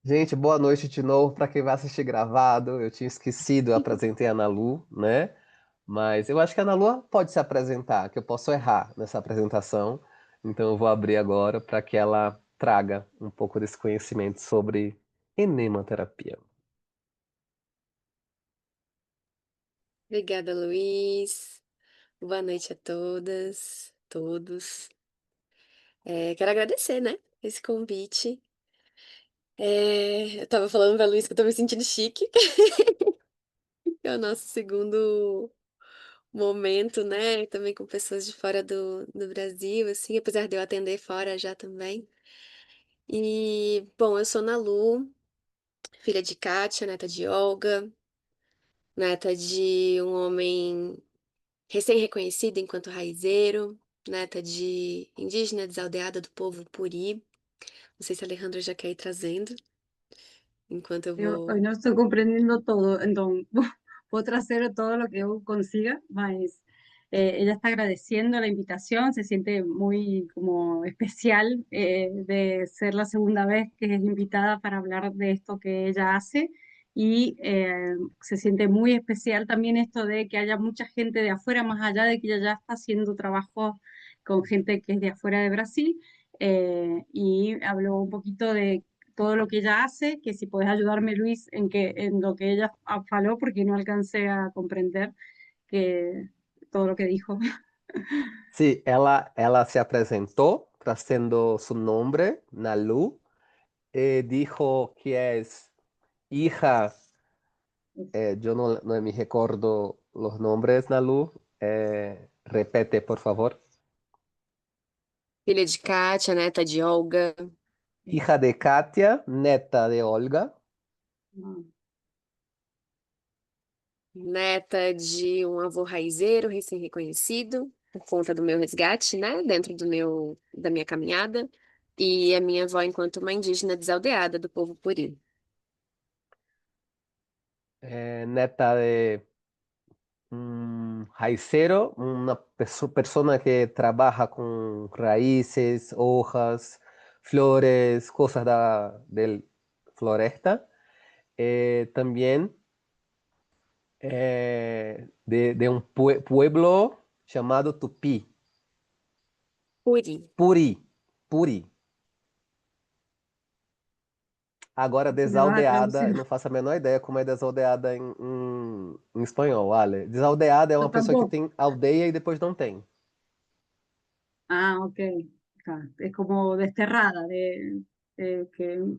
Gente, boa noite de novo para quem vai assistir gravado. Eu tinha esquecido, eu apresentei a Ana Lu, né? Mas eu acho que a Ana Lu pode se apresentar, que eu posso errar nessa apresentação. Então eu vou abrir agora para que ela traga um pouco desse conhecimento sobre enematerapia. Obrigada, Luiz. Boa noite a todas, todos. Quero agradecer, né, esse convite. Eu tava falando pra Luiz que eu tô me sentindo chique. É o nosso segundo momento, né? Também com pessoas de fora do Brasil, assim, apesar de eu atender fora já também. E, bom, eu sou Nalu, filha de Kátia, neta de Olga, neta de um homem recém-reconhecido enquanto raizeiro, neta de indígena desaldeada do povo Puri. Não sei se a Alejandra já quer ir trazendo, enquanto eu Eu hoy vou. no estoy comprendiendo todo, entonces puedo traer todo lo que yo consiga, mas ella está agradeciendo la invitación, se siente muy como especial de ser la segunda vez que es invitada para hablar de esto que ella hace y se siente muy especial también esto de que haya mucha gente de afuera, más allá de que ella ya está haciendo trabajo con gente que es de afuera de Brasil. Y habló un poquito de todo lo que ella hace, que si puedes ayudarme, Luis, en lo que ella faló, porque no alcancé a comprender que todo lo que dijo. Sim, ela se apresentou trazendo su nombre, Nalu, dijo que es hija. Yo no me recuerdo los nombres, Nalu. Repete, por favor. Filha de Kátia, neta de Olga, Hija de Katia, neta de Olga. neta de um avô raizeiro recém-reconhecido, por conta do meu resgate, né? Dentro da minha caminhada. E a minha avó enquanto uma indígena desaldeada do povo Puri. Neta de raicero, una persona que trabaja con raíces, hojas, flores, cosas del floresta. También de un pueblo llamado Tupi. Puri. Puri. Puri. Agora, Si me vas a desaldeada, eu traducir. não faço a menor ideia como é desaldeada em espanhol, Ale. Desaldeada é Yo uma pessoa que tampoco. tem aldeia e depois não tem. Ah, ok. Es como desterrada, que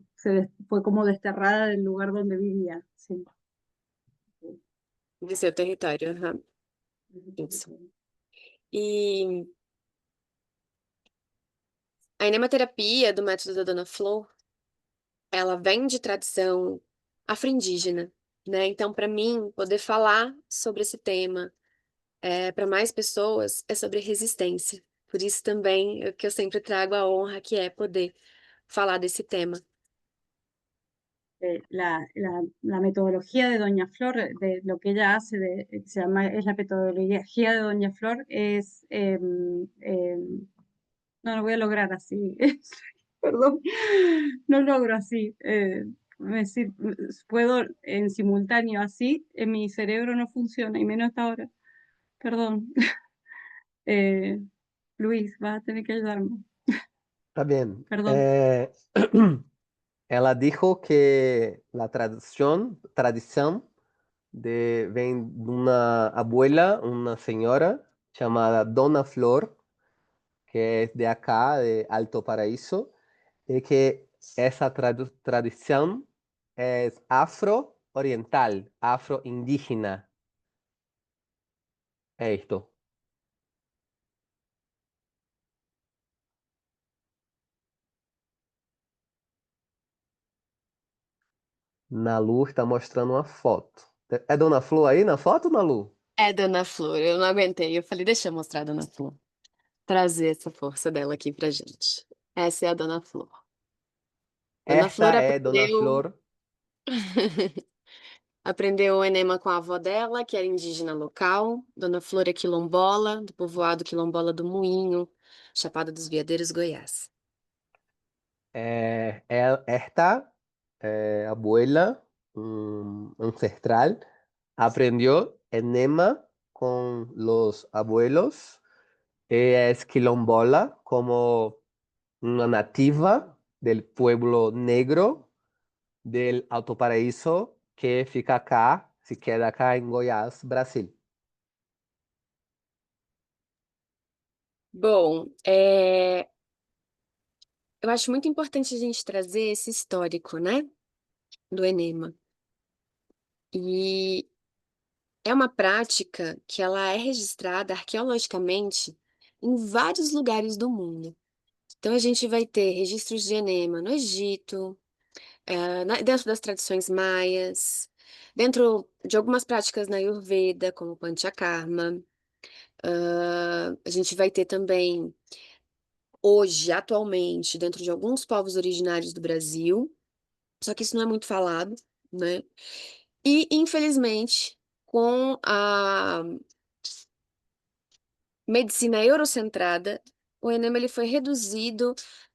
fue como desterrada del lugar donde vivía. Sí. De seu território, aham. Isso. E a enematerapia do método da Dona Flor, ela vem de tradição afro-indígena, né? Então, para mim, poder falar sobre esse tema para mais pessoas é sobre resistência. Por isso também é que eu sempre trago a honra que é poder falar desse tema. La metodología de Doña Flor, de lo que ella hace, se llama, es la metodología de Doña Flor, no lo voy a lograr así, perdón, no logro así. Decir, puedo en simultáneo así, en mi cerebro no funciona, y menos hasta ahora. Perdón. Eh, Luis, vas a tener que ayudarme. Tá bem. Perdón. Ela dijo que a tradição vem de uma abuela, uma senhora chamada Dona Flor, que é de acá, de Alto Paraíso, e que essa tradição é afro-oriental, afro-indígena. É isto. Nalu está mostrando uma foto. É Dona Flor aí na foto, Nalu? É, Dona Flor, eu não aguentei. Eu falei, deixa eu mostrar a Dona Flor. Trazer essa força dela aqui pra gente. Essa é a Dona Flor. Dona Flor Esta é Dona aprendeu, Flor. aprendeu o enema com a avó dela, que era indígena local. Dona Flor é quilombola, do povoado quilombola do Moinho, Chapada dos Veadeiros, Goiás. Esta abuela ancestral aprendió enema con los abuelos. Ella es quilombola, como una nativa del pueblo negro del Alto Paraíso, que fica acá, se queda acá em Goiás, Brasil. Bom, eu acho muito importante a gente trazer esse histórico, né, do enema. E é uma prática que ela é registrada arqueologicamente em vários lugares do mundo. Então a gente vai ter registros de enema no Egito, dentro das tradições maias, dentro de algumas práticas na Ayurveda, como o Panchakarma. A gente vai ter também, hoje, atualmente, dentro de alguns povos originários do Brasil, só que isso não é muito falado, né? E, infelizmente, com a medicina eurocentrada, o enema ele foi reduzido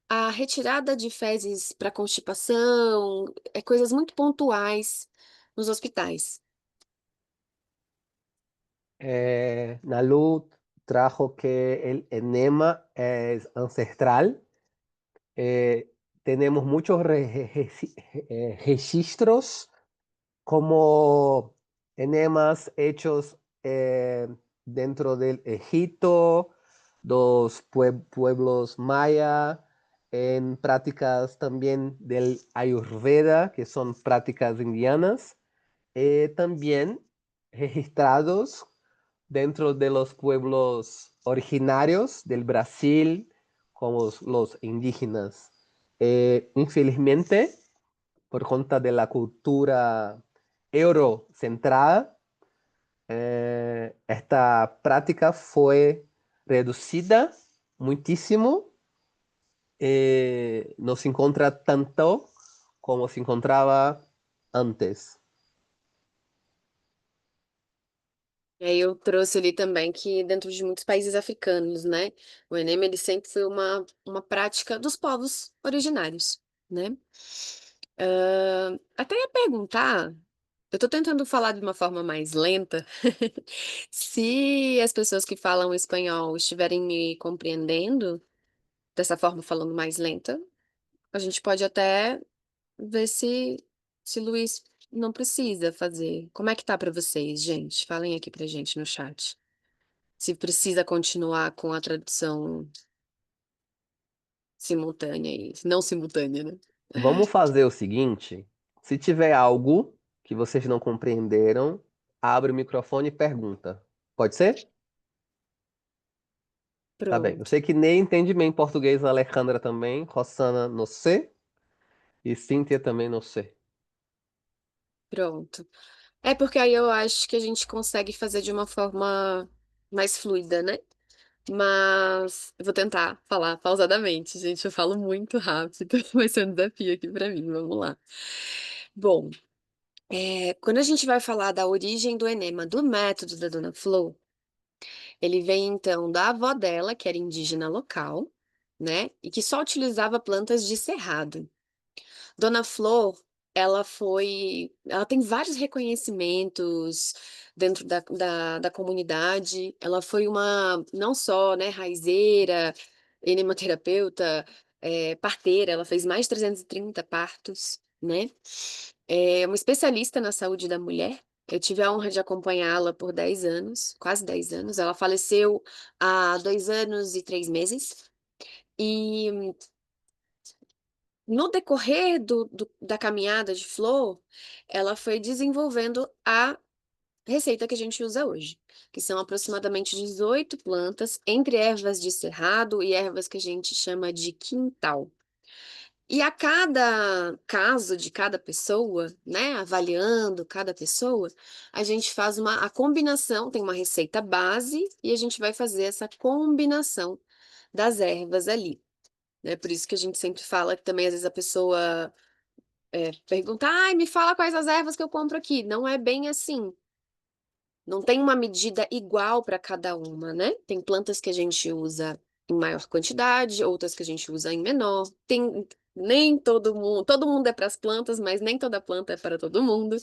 à retirada de fezes para constipação, coisas muito pontuais nos hospitais. Nalu trajo que el enema es ancestral. Tenemos muchos registros como enemas hechos dentro del Egipto, los pueblos maya, en prácticas también del Ayurveda, que son prácticas indianas, también registrados dentro de los pueblos originarios del Brasil, como los indígenas. Infelizmente, por cuenta de la cultura eurocentrada, esta práctica fue reducida muchísimo. No se encuentra tanto como se encontraba antes. E aí eu trouxe ali também que dentro de muitos países africanos, né, o enema ele sempre foi uma prática dos povos originários, né? Até ia perguntar, eu tô tentando falar de uma forma mais lenta, se as pessoas que falam espanhol estiverem me compreendendo dessa forma falando mais lenta, a gente pode até ver se Luiz não precisa fazer. Como é que tá pra vocês, gente? Falem aqui pra gente no chat. Se precisa continuar com a tradução simultânea e não simultânea, né? Vamos fazer o seguinte: se tiver algo que vocês não compreenderam, abre o microfone e pergunta. Pode ser? Tá bem. Eu Pronto, sei que Ney entende bem português, a Alejandra também, Rossana não sei, e Cíntia também não sei. pronto. É porque aí eu acho que a gente consegue fazer de uma forma mais fluida, né? Mas eu vou tentar falar pausadamente, gente. Eu falo muito rápido, vai ser um desafio aqui pra mim. Vamos lá. Bom, quando a gente vai falar da origem do enema, do método da Dona Flor, ele vem então da avó dela, que era indígena local, né? E que só utilizava plantas de cerrado. Dona Flor, ela tem vários reconhecimentos dentro da comunidade. Ela foi uma, não só, né, raizeira, enemoterapeuta, parteira, ela fez mais de 330 partos, né? É uma especialista na saúde da mulher. Eu tive a honra de acompanhá-la por 10 anos, quase 10 anos. Ela faleceu há 2 anos e 3 meses. E no decorrer da caminhada de Flor, ela foi desenvolvendo a receita que a gente usa hoje, que são aproximadamente 18 plantas, entre ervas de cerrado e ervas que a gente chama de quintal. E a cada caso de cada pessoa, né, avaliando cada pessoa, a gente faz a combinação, tem uma receita base e a gente vai fazer essa combinação das ervas ali. É por isso que a gente sempre fala que também às vezes a pessoa pergunta, ai, me fala quais as ervas que eu compro aqui. Não é bem assim. Não tem uma medida igual para cada uma, né? Tem plantas que a gente usa em maior quantidade, outras que a gente usa em menor. Tem Nem todo mundo é para as plantas, mas nem toda planta é para todo mundo.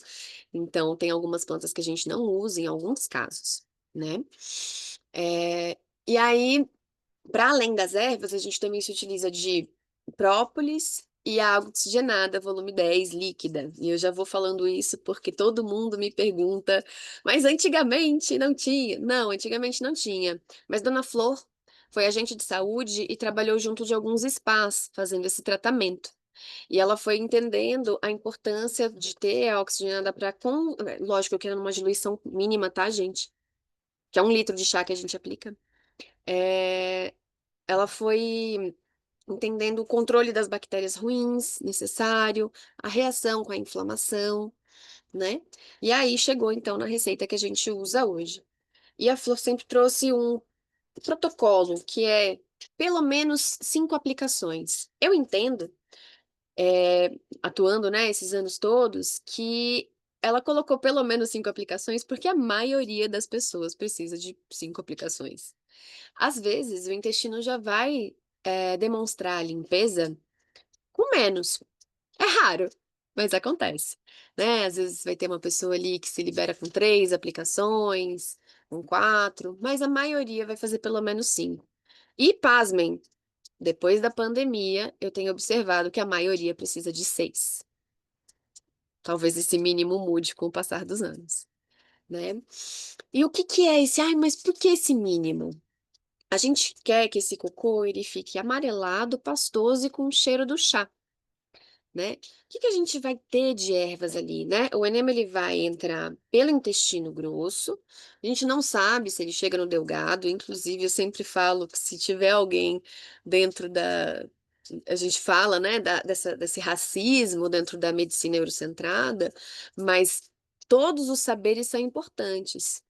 Então, tem algumas plantas que a gente não usa em alguns casos, né? É, e aí, para além das ervas, a gente também se utiliza de própolis e a água oxigenada, volume 10, líquida. E eu já vou falando isso porque todo mundo me pergunta, mas antigamente não tinha? Não, antigamente não tinha. Mas Dona Flor foi agente de saúde e trabalhou junto de alguns spas fazendo esse tratamento. E ela foi entendendo a importância de ter a oxigenada para lógico que era numa diluição mínima, tá, gente? Que é 1 litro de chá que a gente aplica. É, ela foi entendendo o controle das bactérias ruins necessário, a reação com a inflamação, né? E aí chegou então na receita que a gente usa hoje. E a Flor sempre trouxe um protocolo que é pelo menos 5 aplicações. Eu entendo, atuando, né, esses anos todos, que ela colocou pelo menos 5 aplicações porque a maioria das pessoas precisa de 5 aplicações. Às vezes, o intestino já vai, demonstrar a limpeza com menos. É raro, mas acontece, né? Às vezes vai ter uma pessoa ali que se libera com 3 aplicações, com 4, mas a maioria vai fazer pelo menos 5. E pasmem, depois da pandemia, eu tenho observado que a maioria precisa de 6. Talvez esse mínimo mude com o passar dos anos, né? E o que que é esse? Ai, mas por que esse mínimo? A gente quer que esse cocô ele fique amarelado, pastoso e com o cheiro do chá, né? O que que a gente vai ter de ervas ali, né? O enema ele vai entrar pelo intestino grosso. A gente não sabe se ele chega no delgado. Inclusive, eu sempre falo que se tiver alguém dentro da a gente fala, né, desse racismo dentro da medicina eurocentrada, mas todos os saberes são importantes.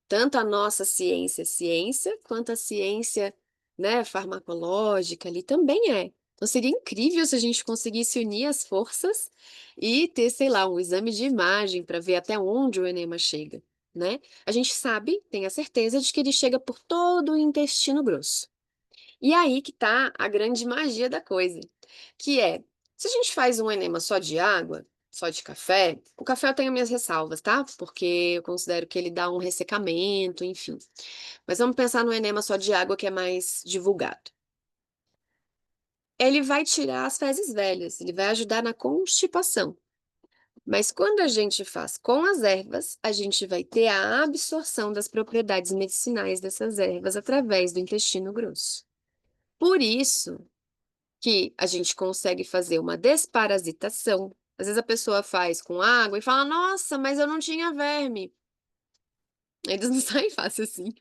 Tanto a nossa ciência, ciência, quanto a ciência, né, farmacológica ali também é. Então seria incrível se a gente conseguisse unir as forças e ter, sei lá, um exame de imagem para ver até onde o enema chega, né? A gente sabe, tem a certeza de que ele chega por todo o intestino grosso. E aí que tá a grande magia da coisa, que é, se a gente faz um enema só de água, só de café, o café eu tenho minhas ressalvas, tá? Porque eu considero que ele dá um ressecamento, enfim. Mas vamos pensar no enema só de água que é mais divulgado. Ele vai tirar as fezes velhas, ele vai ajudar na constipação. Mas quando a gente faz com as ervas, a gente vai ter a absorção das propriedades medicinais dessas ervas através do intestino grosso. Por isso que a gente consegue fazer uma desparasitação. Às vezes a pessoa faz com água e fala: Nossa, mas eu não tinha verme. Eles não saem fácil assim.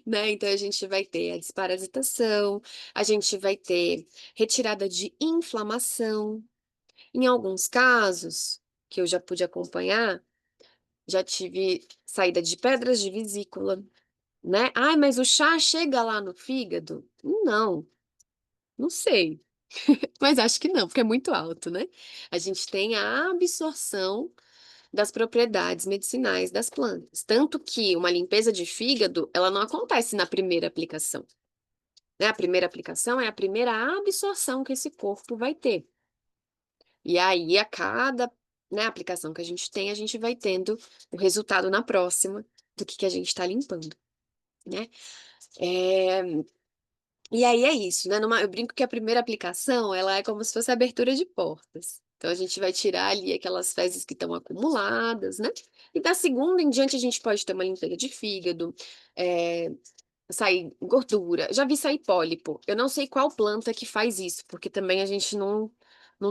Né? Então a gente vai ter a desparasitação, a gente vai ter retirada de inflamação. Em alguns casos, que eu já pude acompanhar, já tive saída de pedras de vesícula, né? Ai, mas o chá chega lá no fígado? Não, não sei. Mas acho que não, porque é muito alto, né? A gente tem a absorção das propriedades medicinais das plantas. Tanto que uma limpeza de fígado, ela não acontece na primeira aplicação, né? A primeira aplicação é a primeira absorção que esse corpo vai ter. E aí, a cada, né, aplicação que a gente tem, a gente vai tendo o resultado na próxima do que a gente está limpando, né? É, E aí é isso, né? Eu brinco que a primeira aplicação, ela é como se fosse a abertura de portas. Então, a gente vai tirar ali aquelas fezes que estão acumuladas, né? E da segunda em diante, a gente pode ter uma limpeza de fígado, é, sair gordura. Já vi sair pólipo. Eu não sei qual planta que faz isso, porque também a gente não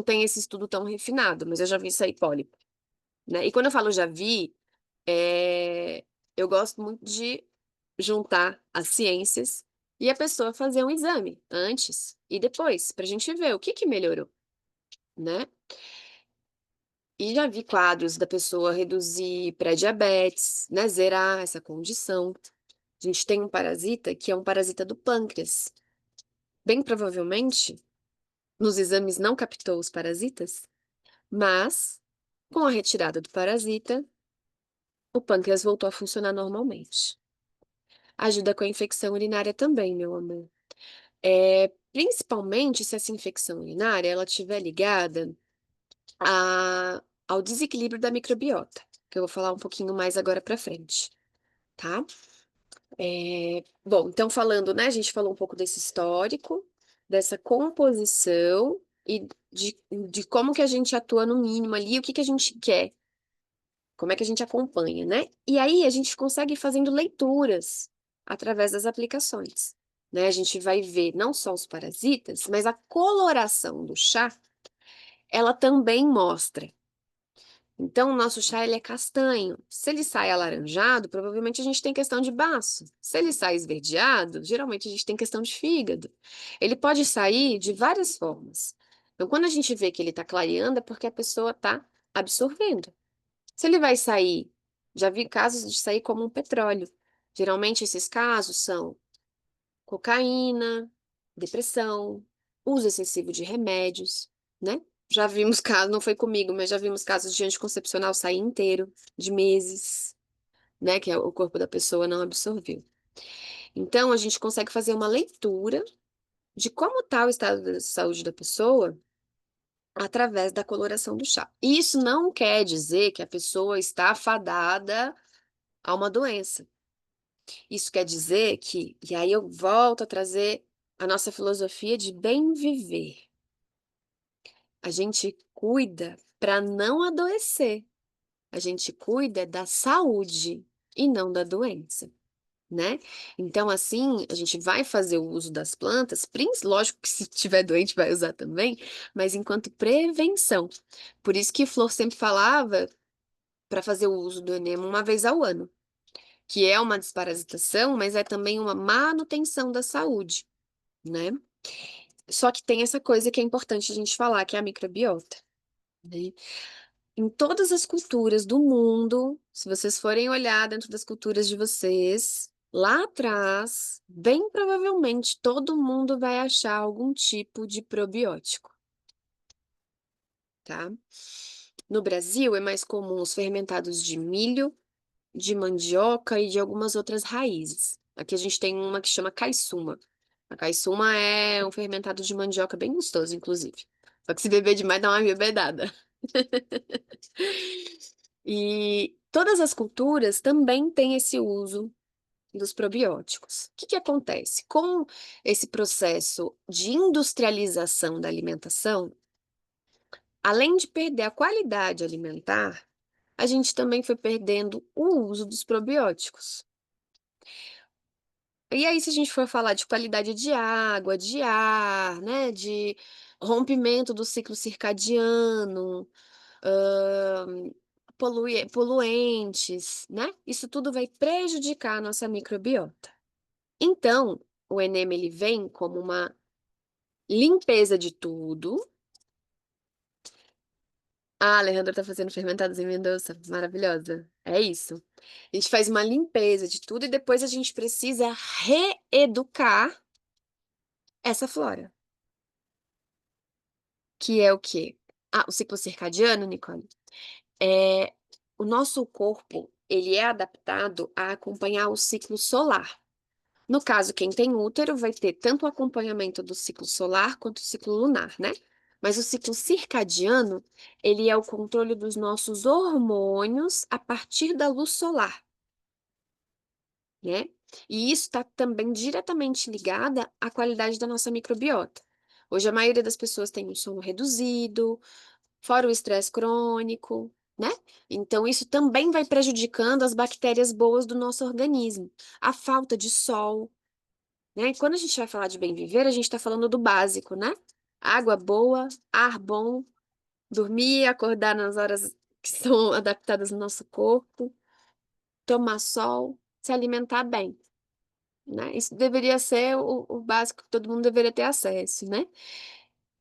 tem esse estudo tão refinado, mas eu já vi sair pólipo, né? E quando eu falo já vi, é, eu gosto muito de juntar as ciências e a pessoa fazer um exame antes e depois, para a gente ver o que que melhorou, né? E já vi quadros da pessoa reduzir pré-diabetes, né? Zerar essa condição. A gente tem um parasita que é um parasita do pâncreas. Bem provavelmente, nos exames não captou os parasitas, mas com a retirada do parasita, o pâncreas voltou a funcionar normalmente. Ajuda com a infecção urinária também, meu amor. Principalmente se essa infecção urinária ela estiver ligada ao desequilíbrio da microbiota, que eu vou falar um pouquinho mais agora para frente, tá? Bom, então falando, né? A gente falou um pouco desse histórico, dessa composição e de como que a gente atua no mínimo ali, o que que a gente quer, como é que a gente acompanha, né? E aí a gente consegue ir fazendo leituras através das aplicações, né? A gente vai ver não só os parasitas, mas a coloração do chá, ela também mostra. Então, o nosso chá ele é castanho. Se ele sai alaranjado, provavelmente a gente tem questão de baço. Se ele sai esverdeado, geralmente a gente tem questão de fígado. Ele pode sair de várias formas. Então, quando a gente vê que ele está clareando, é porque a pessoa está absorvendo. Se ele vai sair, já vi casos de sair como um petróleo. Geralmente esses casos são cocaína, depressão, uso excessivo de remédios, né? Já vimos casos, não foi comigo, mas já vimos casos de anticoncepcional sair inteiro, de meses, né? Que o corpo da pessoa não absorveu. Então, a gente consegue fazer uma leitura de como está o estado de saúde da pessoa através da coloração do chá. Isso não quer dizer que a pessoa está fadada a uma doença. Isso quer dizer que, e aí eu volto a trazer a nossa filosofia de bem viver. A gente cuida para não adoecer. A gente cuida da saúde e não da doença, né? Então, assim, a gente vai fazer o uso das plantas, lógico que se tiver doente vai usar também, mas enquanto prevenção. Por isso que Flor sempre falava para fazer o uso do enema uma vez ao ano, que é uma desparasitação, mas é também uma manutenção da saúde, né? Só que tem essa coisa que é importante a gente falar, que é a microbiota, né? Em todas as culturas do mundo, se vocês forem olhar dentro das culturas de vocês, lá atrás, bem provavelmente todo mundo vai achar algum tipo de probiótico, tá? No Brasil é mais comum os fermentados de milho, de mandioca e de algumas outras raízes. Aqui a gente tem uma que chama caiçuma. A caiçuma é um fermentado de mandioca bem gostoso, inclusive. Só que se beber demais dá uma embebedada. E todas as culturas também têm esse uso dos probióticos. O que que acontece? Com esse processo de industrialização da alimentação, além de perder a qualidade alimentar, a gente também foi perdendo o uso dos probióticos. E aí, se a gente for falar de qualidade de água, de ar, né, de rompimento do ciclo circadiano, poluentes, né? Isso tudo vai prejudicar a nossa microbiota. Então, o Enem ele vem como uma limpeza de tudo. A Alejandra tá fazendo fermentados em Mendoza, maravilhosa. É isso. A gente faz uma limpeza de tudo e depois a gente precisa reeducar essa flora, que é o quê? Ah, o ciclo circadiano, Nicole. É, o nosso corpo, ele é adaptado a acompanhar o ciclo solar. No caso, quem tem útero vai ter tanto o acompanhamento do ciclo solar quanto o ciclo lunar, né? Mas o ciclo circadiano, ele é o controle dos nossos hormônios a partir da luz solar, né? E isso está também diretamente ligada à qualidade da nossa microbiota. Hoje a maioria das pessoas tem um sono reduzido, fora o estresse crônico, né? Então, isso também vai prejudicando as bactérias boas do nosso organismo. A falta de sol, né? E quando a gente vai falar de bem viver, a gente está falando do básico, né? Água boa, ar bom, dormir, acordar nas horas que são adaptadas no nosso corpo, tomar sol, se alimentar bem, né? Isso deveria ser o básico que todo mundo deveria ter acesso, né?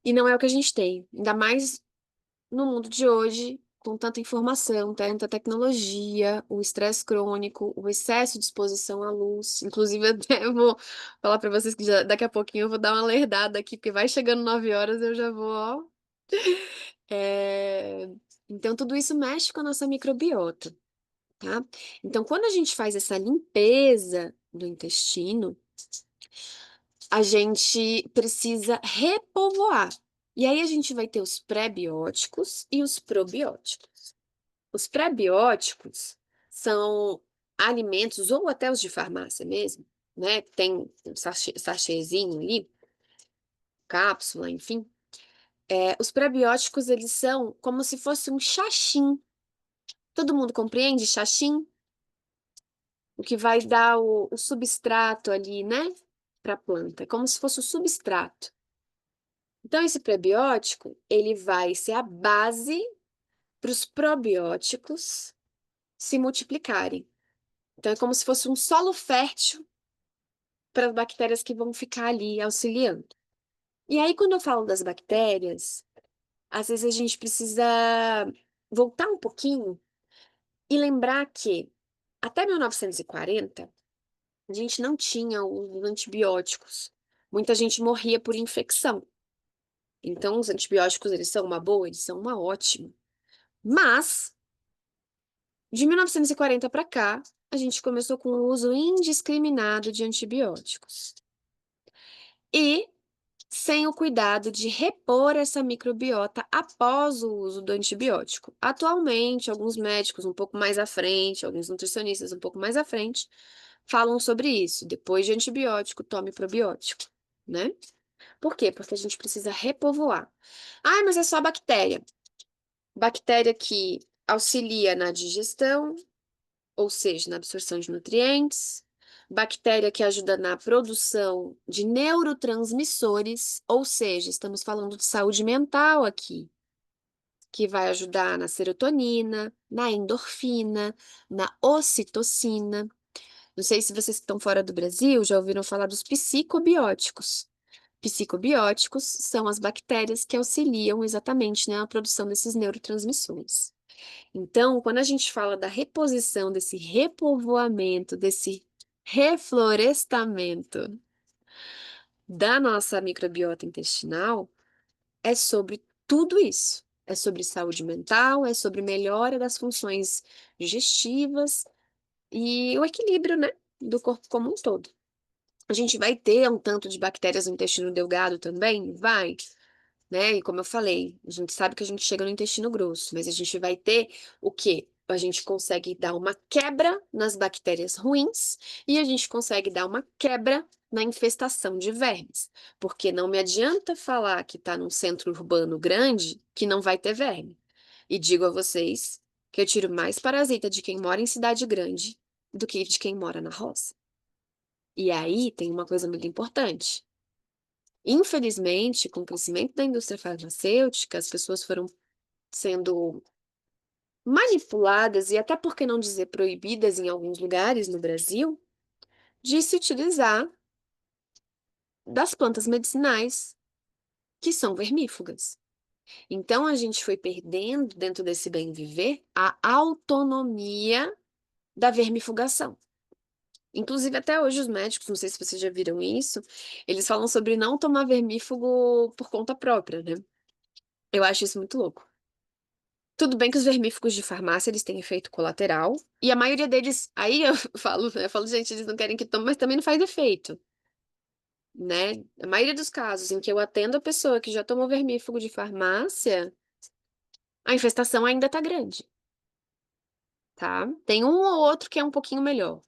E não é o que a gente tem, ainda mais no mundo de hoje, com tanta informação, tanta tecnologia, o estresse crônico, o excesso de exposição à luz. Inclusive, até vou falar para vocês que daqui a pouquinho eu vou dar uma lerdada aqui, porque vai chegando 9 horas, eu já vou, ó. É, Então, tudo isso mexe com a nossa microbiota, tá? Então, quando a gente faz essa limpeza do intestino, a gente precisa repovoar. E aí a gente vai ter os pré-bióticos e os probióticos. Os pré-bióticos são alimentos, ou até os de farmácia mesmo, né? Tem um sachêzinho ali, cápsula, enfim. Os pré-bióticos, eles são como se fosse um xaxim. Todo mundo compreende xaxim? O que vai dar o substrato ali, né? Para a planta. É como se fosse o substrato. Então, esse prebiótico, ele vai ser a base para os probióticos se multiplicarem. Então, é como se fosse um solo fértil para as bactérias que vão ficar ali auxiliando. E aí, quando eu falo das bactérias, às vezes a gente precisa voltar um pouquinho e lembrar que até 1940, a gente não tinha os antibióticos. Muita gente morria por infecção. Então, os antibióticos, eles são uma boa, eles são uma ótima. Mas, de 1940 para cá, a gente começou com o uso indiscriminado de antibióticos. E sem o cuidado de repor essa microbiota após o uso do antibiótico. Atualmente, alguns médicos um pouco mais à frente, alguns nutricionistas um pouco mais à frente, falam sobre isso. Depois de antibiótico, tome probiótico, né? Por quê? Porque a gente precisa repovoar. Ah, mas é só bactéria. Bactéria que auxilia na digestão, ou seja, na absorção de nutrientes. Bactéria que ajuda na produção de neurotransmissores, ou seja, estamos falando de saúde mental aqui, que vai ajudar na serotonina, na endorfina, na ocitocina. Não sei se vocês que estão fora do Brasil já ouviram falar dos psicobióticos. Psicobióticos são as bactérias que auxiliam exatamente, né, na produção desses neurotransmissores. Então, quando a gente fala da reposição, desse repovoamento, desse reflorestamento da nossa microbiota intestinal, é sobre tudo isso. É sobre saúde mental, é sobre melhora das funções digestivas e o equilíbrio, né, do corpo como um todo. A gente vai ter um tanto de bactérias no intestino delgado também? Vai, né? E como eu falei, a gente sabe que a gente chega no intestino grosso, mas a gente vai ter o quê? A gente consegue dar uma quebra nas bactérias ruins e a gente consegue dar uma quebra na infestação de vermes. Porque não me adianta falar que está num centro urbano grande que não vai ter verme. E digo a vocês que eu tiro mais parasita de quem mora em cidade grande do que de quem mora na roça. E aí tem uma coisa muito importante. Infelizmente, com o crescimento da indústria farmacêutica, as pessoas foram sendo manipuladas e até por que não dizer proibidas em alguns lugares no Brasil de se utilizar das plantas medicinais que são vermífugas. Então a gente foi perdendo dentro desse bem viver a autonomia da vermifugação. Inclusive, até hoje, os médicos, não sei se vocês já viram isso, eles falam sobre não tomar vermífugo por conta própria, né? Eu acho isso muito louco. Tudo bem que os vermífugos de farmácia, eles têm efeito colateral, e a maioria deles, aí eu falo, gente, eles não querem que tome, mas também não faz efeito, né? A maioria dos casos em que eu atendo a pessoa que já tomou vermífugo de farmácia, a infestação ainda tá grande, tá? Tem um ou outro que é um pouquinho melhor.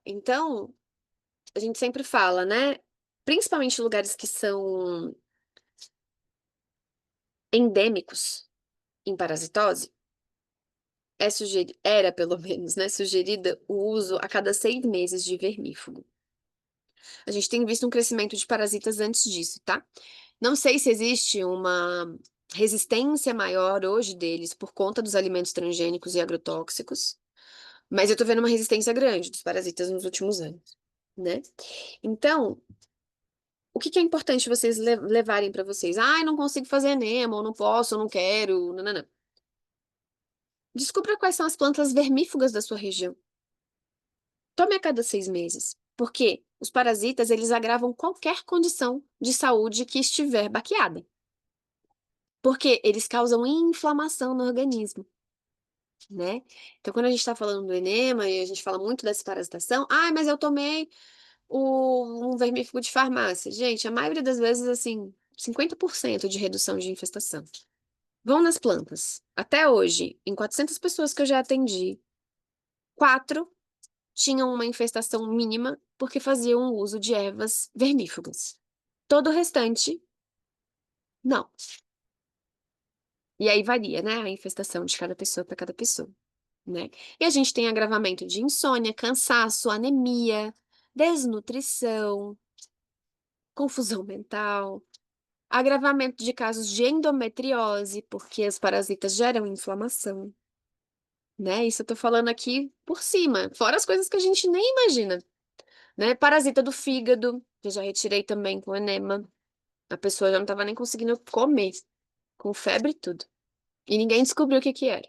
Então, a gente sempre fala, né? Principalmente em lugares que são endêmicos em parasitose, era pelo menos, né, sugerida o uso a cada 6 meses de vermífugo. A gente tem visto um crescimento de parasitas antes disso, tá? Não sei se existe uma resistência maior hoje deles por conta dos alimentos transgênicos e agrotóxicos, mas eu tô vendo uma resistência grande dos parasitas nos últimos anos, né? Então, o que que é importante vocês levarem para vocês? Ah, eu não consigo fazer enema, ou não posso, ou não quero, não, não, não. Descubra quais são as plantas vermífugas da sua região. Tome a cada 6 meses, porque os parasitas, eles agravam qualquer condição de saúde que estiver baqueada. Porque eles causam inflamação no organismo, né? Então, quando a gente está falando do enema e a gente fala muito dessa parasitação, ah, mas eu tomei um vermífugo de farmácia. Gente, a maioria das vezes, assim, 50% de redução de infestação. Vão nas plantas. Até hoje, em 400 pessoas que eu já atendi, 4 tinham uma infestação mínima porque faziam uso de ervas vermífugas. Todo o restante, não. E aí varia, né? A infestação de cada pessoa para cada pessoa, né? E a gente tem agravamento de insônia, cansaço, anemia, desnutrição, confusão mental, agravamento de casos de endometriose, porque os parasitas geram inflamação, né? Isso eu tô falando aqui por cima, fora as coisas que a gente nem imagina, né? Parasita do fígado, que eu já retirei também com enema. A pessoa já não tava nem conseguindo comer, com febre e tudo. E ninguém descobriu o que que era.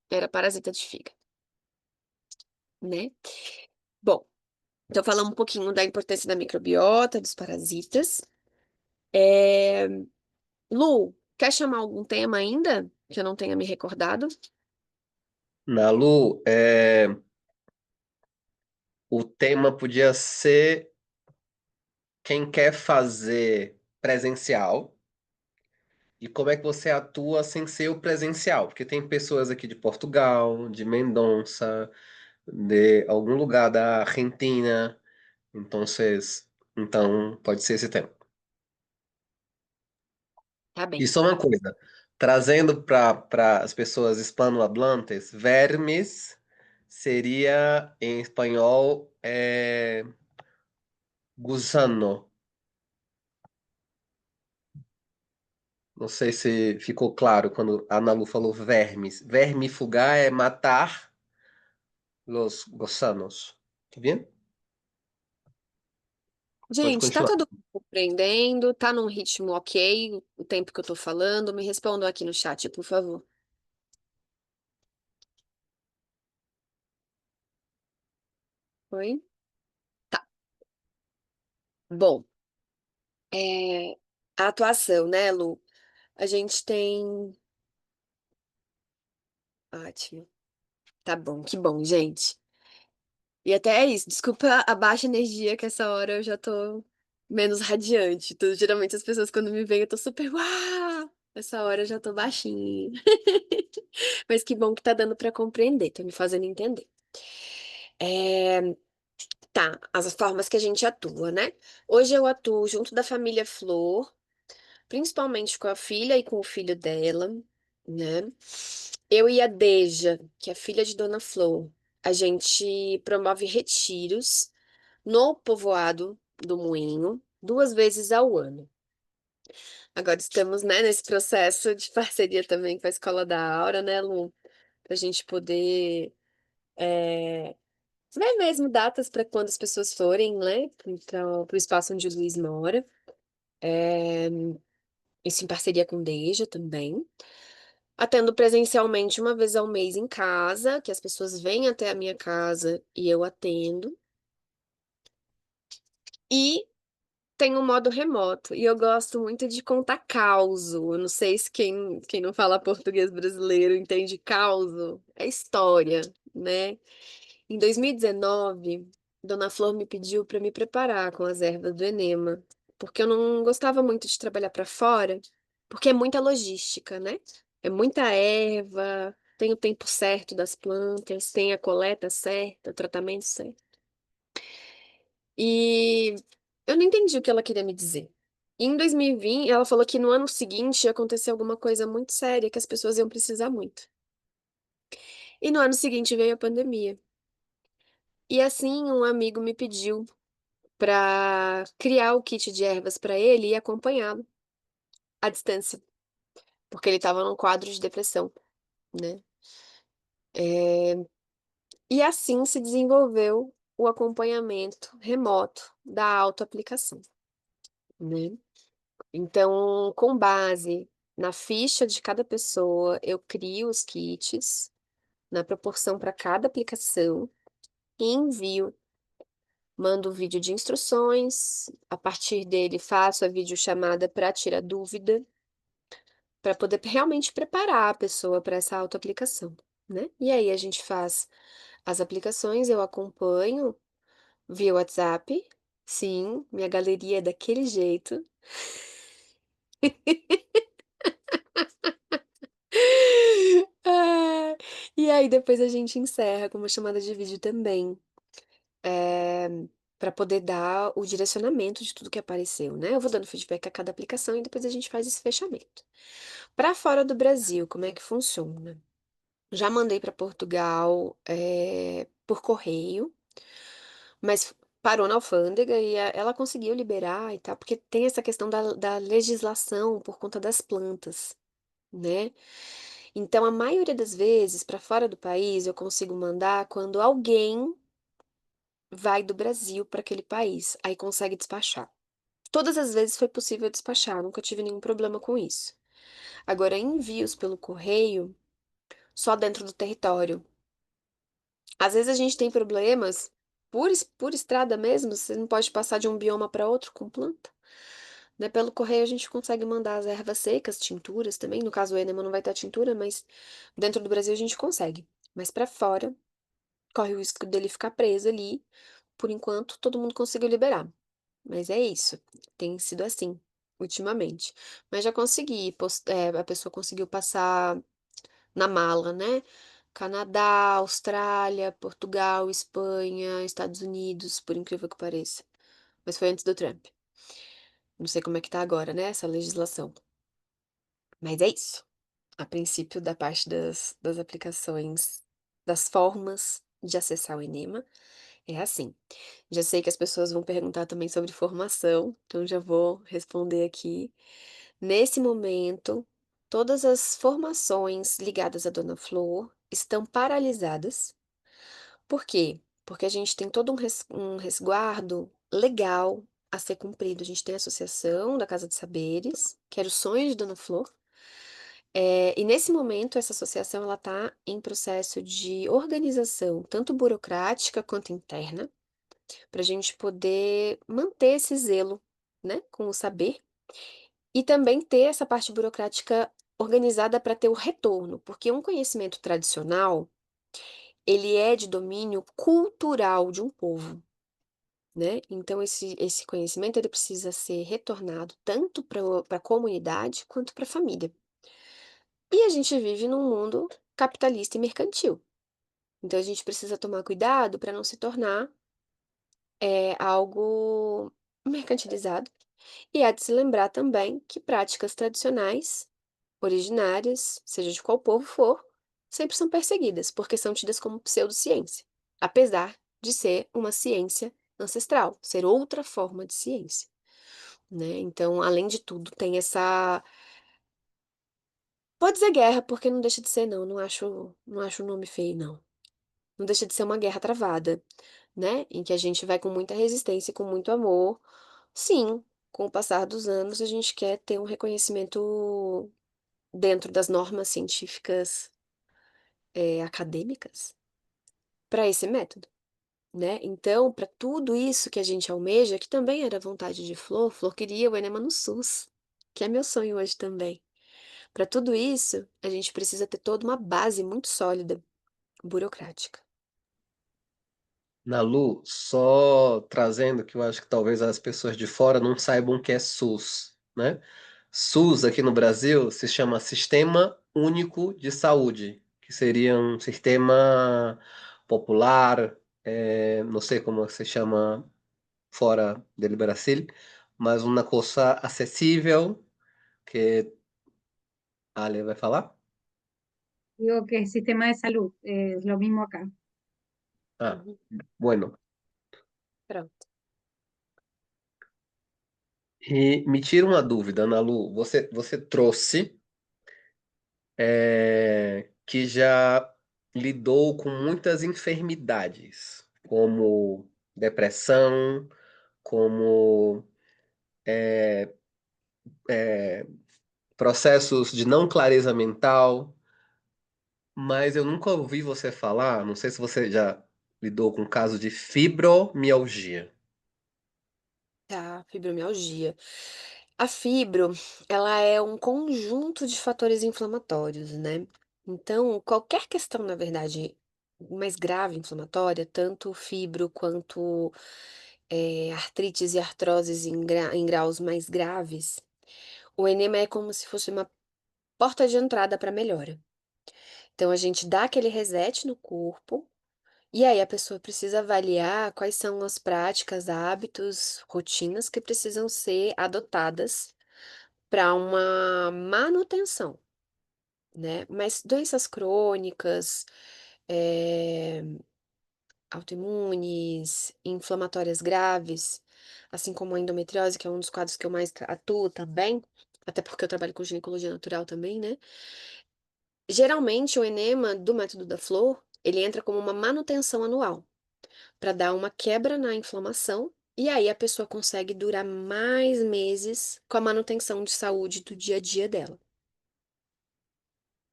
Era parasita de fígado, né? Bom, então falamos um pouquinho da importância da microbiota, dos parasitas. É... Lu, quer chamar algum tema ainda que eu não tenha me recordado? Nalu, o tema podia ser quem quer fazer presencial e como é que você atua sem ser o presencial, porque tem pessoas aqui de Portugal, de Mendonça, de algum lugar da Argentina, então, então pode ser esse tema. Tá E bem. só uma coisa, trazendo para as pessoas hispanohablantes, vermes seria em espanhol gusano. Não sei se ficou claro quando a Ana Lu falou vermes. Vermifugar é matar los gusanos. Tá vendo? Pode Gente, tá continuar. todo mundo compreendendo? Tá num ritmo ok o tempo que eu tô falando? Me respondam aqui no chat, por favor. Oi? Tá. Bom, é... a atuação, né, Lu? A gente tem. Ótimo. Tá bom, que bom, gente. E até é isso. Desculpa a baixa energia, que essa hora eu já tô menos radiante. Geralmente as pessoas quando me veem eu tô super. Uau! Essa hora eu já tô baixinha. Mas que bom que tá dando pra compreender, tá me fazendo entender. É, tá, as formas que a gente atua, né? Hoje eu atuo junto da família Flor, principalmente com a filha e com o filho dela, né? Eu e a Deja, que é filha de Dona Flor, a gente promove retiros no povoado do Moinho 2 vezes ao ano. Agora estamos, né, nesse processo de parceria também com a Escola da Aura, né, Lu? Pra gente poder ver mesmo datas para quando as pessoas forem, né, para o espaço onde o Luiz mora. Isso em parceria com o Deja também. Atendo presencialmente 1 vez ao mês em casa, que as pessoas vêm até a minha casa e eu atendo. E tem um modo remoto. E eu gosto muito de contar causo. Eu não sei se quem não fala português brasileiro entende causo. É história, né? Em 2019, Dona Flor me pediu para me preparar com as ervas do enema, porque eu não gostava muito de trabalhar para fora, porque é muita logística, né? É muita erva, tem o tempo certo das plantas, tem a coleta certa, o tratamento certo. E eu não entendi o que ela queria me dizer. E em 2020, ela falou que no ano seguinte ia acontecer alguma coisa muito séria, que as pessoas iam precisar muito. E no ano seguinte veio a pandemia. E assim, um amigo me pediu para criar o kit de ervas para ele e acompanhá-lo à distância, porque ele estava num quadro de depressão, né? É, E assim se desenvolveu o acompanhamento remoto da autoaplicação, né? Então, com base na ficha de cada pessoa, eu crio os kits na proporção para cada aplicação e envio. Mando o vídeo de instruções, a partir dele faço a videochamada para tirar dúvida, para poder realmente preparar a pessoa para essa autoaplicação, né? E aí a gente faz as aplicações, eu acompanho, via WhatsApp. Sim, minha galeria é daquele jeito. Ah, e aí depois a gente encerra com uma chamada de vídeo também, eh, pra poder dar o direcionamento de tudo que apareceu, né. Eu vou dando feedback a cada aplicação e depois a gente faz esse fechamento. Para fora do Brasil, como é que funciona? Já mandei para Portugal, por correio, mas parou na alfândega e ela conseguiu liberar e tal, porque tem essa questão da legislação por conta das plantas, né. Então a maioria das vezes, para fora do país, eu consigo mandar quando alguém vai do Brasil para aquele país, aí consegue despachar. Todas as vezes foi possível despachar, nunca tive nenhum problema com isso. Agora envios pelo correio, só dentro do território. Às vezes a gente tem problemas por estrada mesmo, você não pode passar de um bioma para outro com planta, né, pelo correio a gente consegue mandar as ervas secas, tinturas também, no caso o enema não vai ter tintura, mas dentro do Brasil a gente consegue. Mas para fora, corre o risco dele ficar preso ali, por enquanto todo mundo conseguiu liberar. Mas é isso, tem sido assim, ultimamente. Mas já consegui, a pessoa conseguiu passar na mala, né. Canadá, Austrália, Portugal, Espanha, Estados Unidos, por incrível que pareça. Mas foi antes do Trump. Não sei como é que tá agora, né, essa legislação. Mas é isso. A princípio, da parte das aplicações, das formas de acessar o Enema, é assim. Já sei que as pessoas vão perguntar também sobre formação, então já vou responder aqui. Nesse momento, todas as formações ligadas à Dona Flor estão paralisadas. Por quê? Porque a gente tem todo um resguardo legal a ser cumprido. A gente tem a associação da Casa de Saberes, que era o sonho de Dona Flor, e nesse momento essa associação ela está em processo de organização, tanto burocrática quanto interna, para a gente poder manter esse zelo, né, com o saber, e também ter essa parte burocrática organizada para ter o retorno, porque um conhecimento tradicional, ele é de domínio cultural de um povo, né, então esse conhecimento ele precisa ser retornado tanto para a comunidade quanto para a família. E a gente vive num mundo capitalista e mercantil, então a gente precisa tomar cuidado para não se tornar, algo mercantilizado. E há de se lembrar também que práticas tradicionais, originárias, seja de qual povo for, sempre são perseguidas, porque são tidas como pseudociência, apesar de ser uma ciência ancestral, ser outra forma de ciência, né. Então, além de tudo, tem essa pode dizer guerra, porque não deixa de ser não, não acho o nome feio não. Não deixa de ser uma guerra travada, né, em que a gente vai com muita resistência e com muito amor. Sim, com o passar dos anos, a gente quer ter um reconhecimento dentro das normas científicas, acadêmicas, para esse método, né. Então, para tudo isso que a gente almeja, que também era vontade de Flor, Flor queria o Enema no SUS, que é meu sonho hoje também. Para tudo isso, a gente precisa ter toda uma base muito sólida, burocrática. Nalu, só trazendo que eu acho que talvez as pessoas de fora não saibam o que é SUS, né? SUS aqui no Brasil se chama Sistema Único de Saúde, que seria um sistema popular, não sei como se chama fora del Brasil, mas uma coisa acessível que Ale vai falar? Digo que es sistema de salud, es lo mismo acá. Ah, Uhum, bueno. pronto. E me tira uma dúvida, Ana Lu, você trouxe que já lidou com muitas enfermidades, como depressão, como processos de não clareza mental, mas eu nunca ouvi você falar, não sei se você já lidou com caso de fibromialgia. Tá, fibromialgia. A fibro, ela é um conjunto de fatores inflamatórios, né. Então, qualquer questão, na verdade, mais grave inflamatória, tanto fibro quanto artrites e artroses em graus mais graves, o enema é como se fosse uma porta de entrada para melhora. Então a gente dá aquele reset no corpo, e aí a pessoa precisa avaliar quais são as práticas, hábitos, rotinas que precisam ser adotadas para uma manutenção, né? Mas doenças crônicas, eh, autoimunes, inflamatórias graves, assim como a endometriose, que é um dos quadros que eu mais atuo também, até porque eu trabalho com ginecologia natural também, né? Geralmente o enema do método da flor, ele entra como uma manutenção anual, para dar uma quebra na inflamação, e aí a pessoa consegue durar mais meses com a manutenção de saúde do dia a dia dela.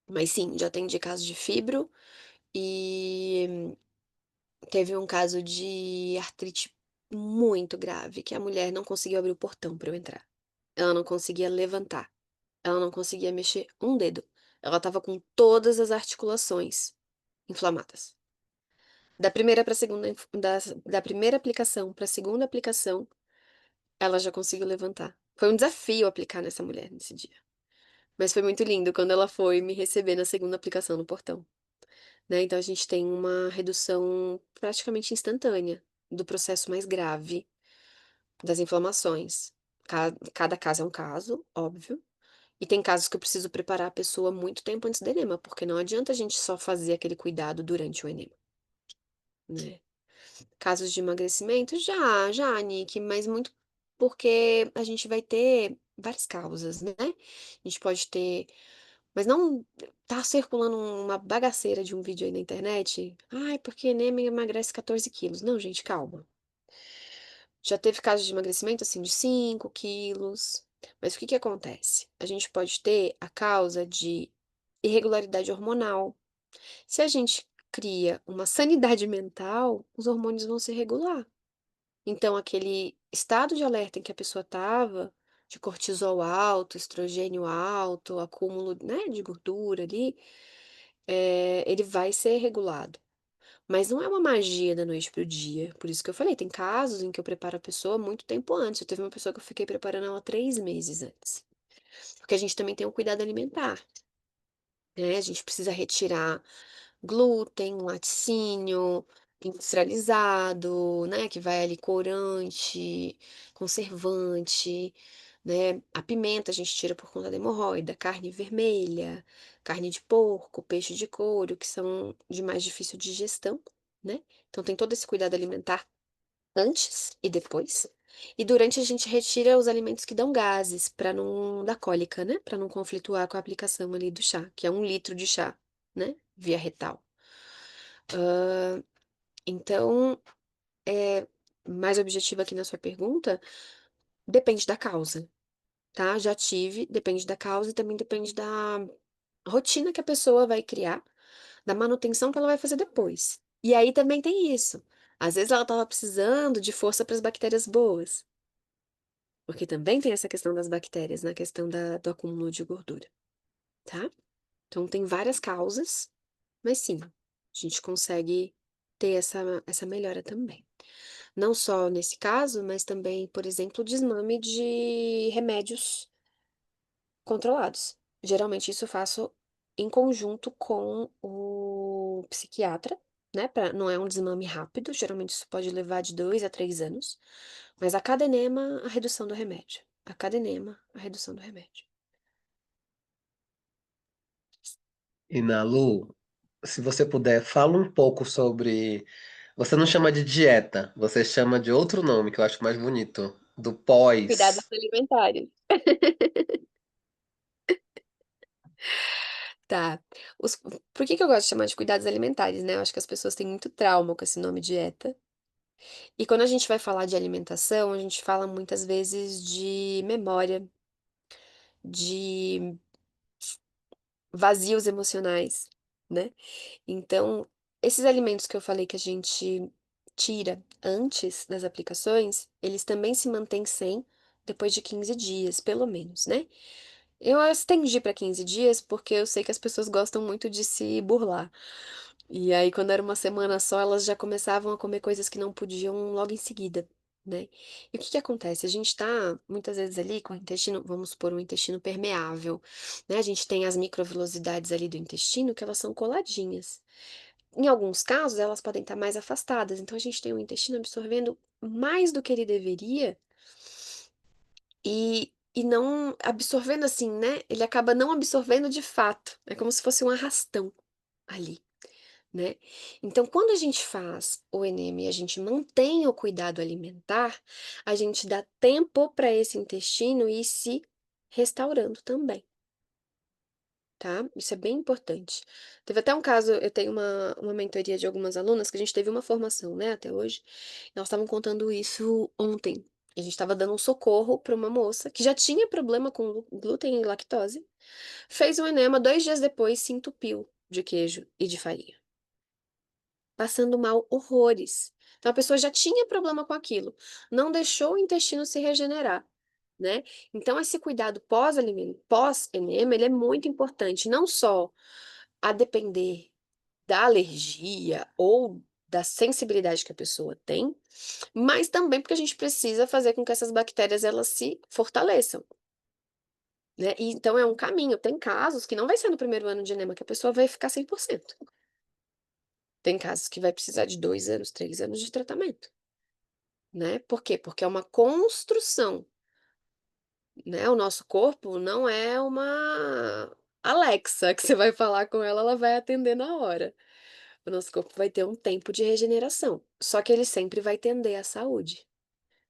Mas sim, já atendi casos de fibro e teve um caso de artrite muito grave, que a mulher não conseguiu abrir o portão para eu entrar. Ela não conseguia levantar, ela não conseguia mexer um dedo. Ela estava com todas as articulações inflamadas. Da primeira para segunda, da primeira aplicação para a segunda aplicação, ela já conseguiu levantar. Foi um desafio aplicar nessa mulher nesse dia. Mas foi muito lindo quando ela foi me receber na segunda aplicação no portão, né? Então a gente tem uma redução praticamente instantânea do processo mais grave das inflamações. Cada caso é um caso, óbvio. E tem casos que eu preciso preparar a pessoa muito tempo antes do enema, porque não adianta a gente só fazer aquele cuidado durante o enema, né? Casos de emagrecimento? Já, Nick, mas muito porque a gente vai ter várias causas, né? A gente pode ter. Mas não tá circulando uma bagaceira de um vídeo aí na internet. Ai, porque enema emagrece 14 quilos. Não, gente, calma. Já teve casos de emagrecimento assim de 5 quilos. Mas o que que acontece? A gente pode ter a causa de irregularidade hormonal. Se a gente cria uma sanidade mental, os hormônios vão se regular. Então, aquele estado de alerta em que a pessoa estava, de cortisol alto, estrogênio alto, acúmulo, né, de gordura ali, ele vai ser regulado. Mas não é uma magia da noite para o dia. Por isso que eu falei, tem casos em que eu preparo a pessoa muito tempo antes. Eu teve uma pessoa que eu fiquei preparando ela 3 meses antes. Porque a gente também tem um cuidado alimentar, né? A gente precisa retirar glúten, laticínio industrializado, né, que vai ali corante, conservante, né? A pimenta a gente tira por conta da hemorroida, carne vermelha, carne de porco, peixe de couro, que são de mais difícil digestão, né? Então tem todo esse cuidado alimentar antes e depois. E durante a gente retira os alimentos que dão gases, para não dar cólica, né? Para não conflituar com a aplicação ali do chá, que é 1 litro de chá, né? Via retal. Então, é, mais objetivo aqui na sua pergunta, depende da causa, tá? Já tive, depende da causa e também depende da rotina que a pessoa vai criar, da manutenção que ela vai fazer depois. E aí também tem isso. Às vezes ela estava precisando de força para as bactérias boas, porque também tem essa questão das bactérias, na questão do acúmulo de gordura, tá? Então tem várias causas, mas sim, a gente consegue ter essa melhora também. Não só nesse caso, mas também, por exemplo, o desmame de remédios controlados. Geralmente isso eu faço em conjunto com o psiquiatra, né? Não é um desmame rápido, geralmente isso pode levar de 2 a 3 anos, mas a cada enema, a redução do remédio. A cada enema, a redução do remédio. E na Lu, se você puder, fala um pouco sobre. Você não chama de dieta, você chama de outro nome que eu acho mais bonito, do Cuidados pós. alimentares. Tá. Por que que eu gosto de chamar de cuidados alimentares, né? Eu acho que as pessoas têm muito trauma com esse nome dieta. E quando a gente vai falar de alimentação, a gente fala muitas vezes de memória, de vazios emocionais, né? Então, esses alimentos que eu falei que a gente tira antes das aplicações, eles também se mantêm sem depois de 15 dias, pelo menos, né? Eu estendi para 15 dias porque eu sei que as pessoas gostam muito de se burlar. E aí, quando era uma semana só, elas já começavam a comer coisas que não podiam logo em seguida, né? E o que que acontece? A gente tá, muitas vezes, ali com o intestino, vamos supor, um intestino permeável, né? A gente tem as microvilosidades ali do intestino que elas são coladinhas. Em alguns casos, elas podem estar mais afastadas. Então, a gente tem o intestino absorvendo mais do que ele deveria e não absorvendo assim, né? Ele acaba não absorvendo de fato. É como se fosse um arrastão ali, né? Então, quando a gente faz o enema e a gente mantém o cuidado alimentar, a gente dá tempo para esse intestino ir se restaurando também, tá? Isso é bem importante. Teve até um caso, eu tenho uma mentoria de algumas alunas que a gente teve uma formação, né, até hoje. Elas estavam contando isso ontem. A gente estava dando um socorro para uma moça que já tinha problema com glúten e lactose, fez o enema, 2 dias depois se entupiu de queijo e de farinha, passando mal horrores. Então a pessoa já tinha problema com aquilo, não deixou o intestino se regenerar, né? Então esse cuidado pós-alimento, pós-enema, ele é muito importante, não só a depender da alergia ou da sensibilidade que a pessoa tem, mas também porque a gente precisa fazer com que essas bactérias elas se fortaleçam, né? E então é um caminho. Tem casos que não vai ser no primeiro ano de enema que a pessoa vai ficar 100%. Tem casos que vai precisar de 2 anos, 3 anos de tratamento, né? Por quê? Porque é uma construção, né? O nosso corpo não é uma Alexa que você vai falar com ela, ela vai atender na hora. O nosso corpo vai ter um tempo de regeneração, só que ele sempre vai tender à saúde.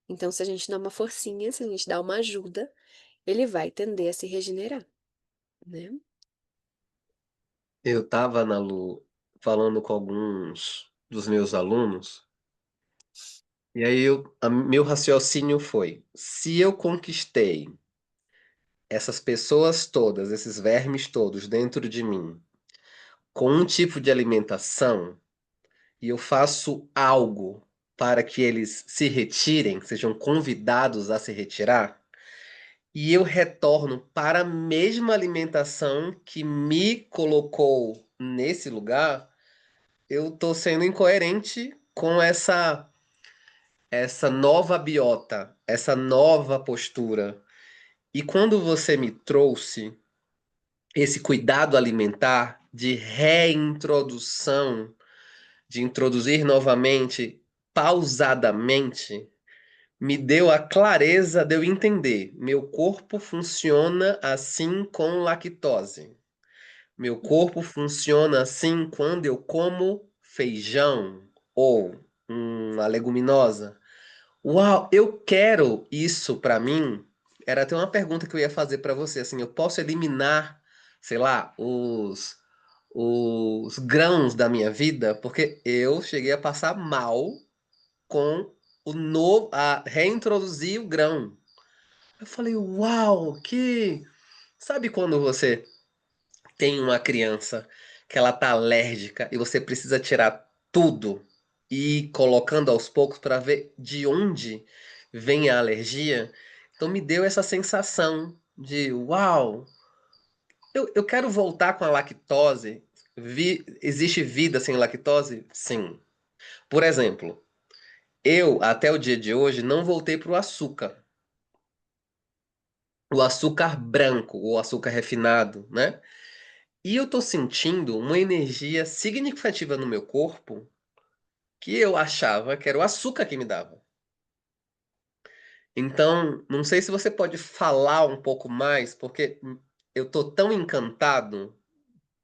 Então, se a gente dá uma forcinha, se a gente dá uma ajuda, ele vai tender a se regenerar, né? Eu estava na Lu falando com alguns dos meus alunos, e aí meu raciocínio foi: se eu conquistei essas pessoas todas, esses vermes todos dentro de mim, com um tipo de alimentação, e eu faço algo para que eles se retirem, sejam convidados a se retirar, e eu retorno para a mesma alimentação que me colocou nesse lugar, eu estou sendo incoerente com essa nova biota, essa nova postura. E quando você me trouxe esse cuidado alimentar de reintrodução, de introduzir novamente pausadamente, me deu a clareza de eu entender. Meu corpo funciona assim com lactose. Meu corpo funciona assim quando eu como feijão ou uma leguminosa. Uau, eu quero isso pra mim. Era até uma pergunta que eu ia fazer pra você, assim, eu posso eliminar, sei lá, os grãos da minha vida, porque eu cheguei a passar mal com a reintroduzir o grão. Eu falei, uau, que sabe quando você tem uma criança que ela tá alérgica e você precisa tirar tudo e ir colocando aos poucos para ver de onde vem a alergia. Então me deu essa sensação de uau, eu quero voltar com a lactose. Existe vida sem lactose? Sim. Por exemplo, eu até o dia de hoje não voltei para o açúcar. O açúcar branco, o açúcar refinado, né? E eu tô sentindo uma energia significativa no meu corpo que eu achava que era o açúcar que me dava. Então, não sei se você pode falar um pouco mais, porque eu tô tão encantado,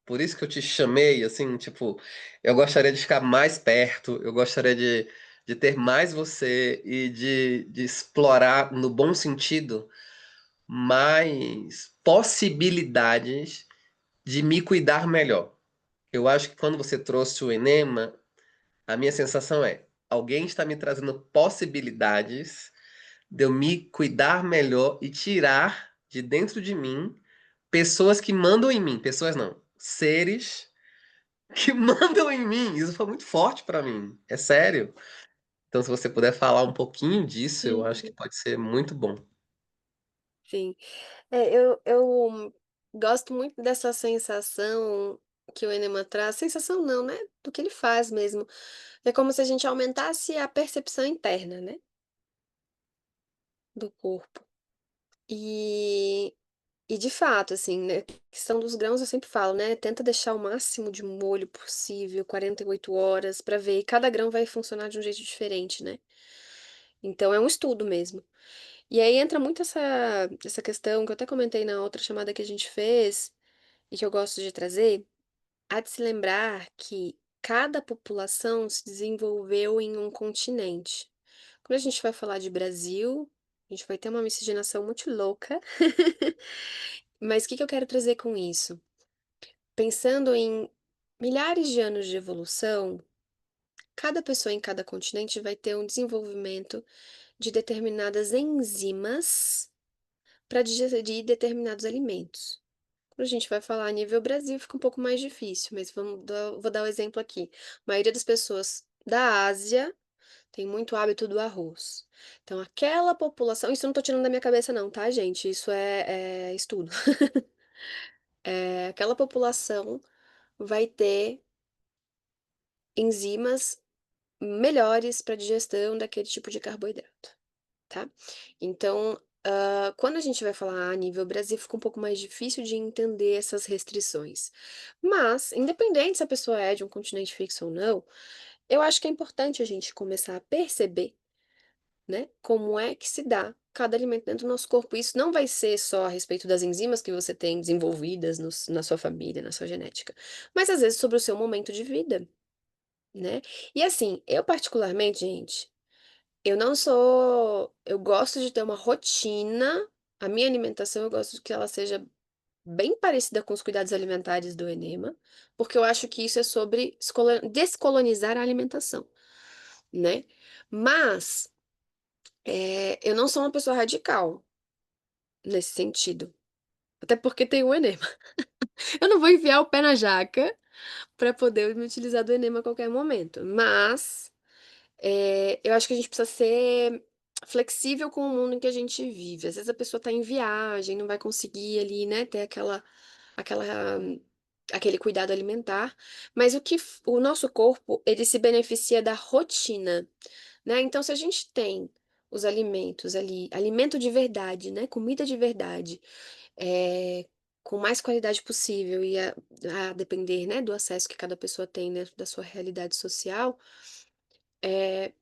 por isso que eu te chamei, assim, tipo, eu gostaria de ficar mais perto, eu gostaria de ter mais você e de explorar, no bom sentido, mais possibilidades de me cuidar melhor. Eu acho que quando você trouxe o enema, a minha sensação é: alguém está me trazendo possibilidades de eu me cuidar melhor e tirar de dentro de mim pessoas que mandam em mim, pessoas não, seres que mandam em mim. Isso foi muito forte para mim, é sério. Então, se você puder falar um pouquinho disso, eu acho que Uhum. pode ser muito bom. Sim. Eu gosto muito dessa sensação que o enema traz, sensação não, né? Do que ele faz mesmo. É como se a gente aumentasse a percepção interna, né? Do corpo. E, e de fato, assim, né? Questão dos grãos, eu sempre falo, né? Tenta deixar o máximo de molho possível, 48 horas, para ver. E cada grão vai funcionar de um jeito diferente, né? Então é um estudo mesmo. E aí entra muito essa questão que eu até comentei na outra chamada que a gente fez, e que eu gosto de trazer. Há de se lembrar que cada população se desenvolveu em um continente. Quando a gente vai falar de Brasil, a gente vai ter uma miscigenação muito louca. Mas o que que eu quero trazer com isso? Pensando em milhares de anos de evolução, cada pessoa em cada continente vai ter um desenvolvimento de determinadas enzimas para digerir determinados alimentos. Quando a gente vai falar a nível Brasil, fica um pouco mais difícil, mas vou dar o exemplo aqui. A maioria das pessoas da Ásia tem muito hábito do arroz. Então, aquela população, isso eu não tô tirando da minha cabeça, não, tá, gente? Isso é estudo. Aquela população vai ter enzimas melhores para digestão daquele tipo de carboidrato, tá? Então, quando a gente vai falar a nível Brasil, fica um pouco mais difícil de entender essas restrições. Mas, independente se a pessoa é de um continente fixo ou não, eu acho que é importante a gente começar a perceber, né, como é que se dá cada alimento dentro do nosso corpo. Isso não vai ser só a respeito das enzimas que você tem desenvolvidas na sua família, na sua genética, mas às vezes sobre o seu momento de vida, né? E assim, eu particularmente, gente, eu não sou. Eu gosto de ter uma rotina. A minha alimentação, eu gosto que ela seja bem parecida com os cuidados alimentares do Enema, porque eu acho que isso é sobre descolonizar a alimentação, né? Mas eu não sou uma pessoa radical nesse sentido. Até porque tem o Enema. Eu não vou enfiar o pé na jaca para poder me utilizar do Enema a qualquer momento. Mas eu acho que a gente precisa ser flexível com o mundo em que a gente vive. Às vezes a pessoa está em viagem, não vai conseguir ali, né, ter aquela, aquele cuidado alimentar. Mas o nosso corpo, ele se beneficia da rotina, né? Então, se a gente tem os alimentos ali, alimento de verdade, né, comida de verdade, é, com mais qualidade possível e a depender, né, do acesso que cada pessoa tem dentro da sua realidade social,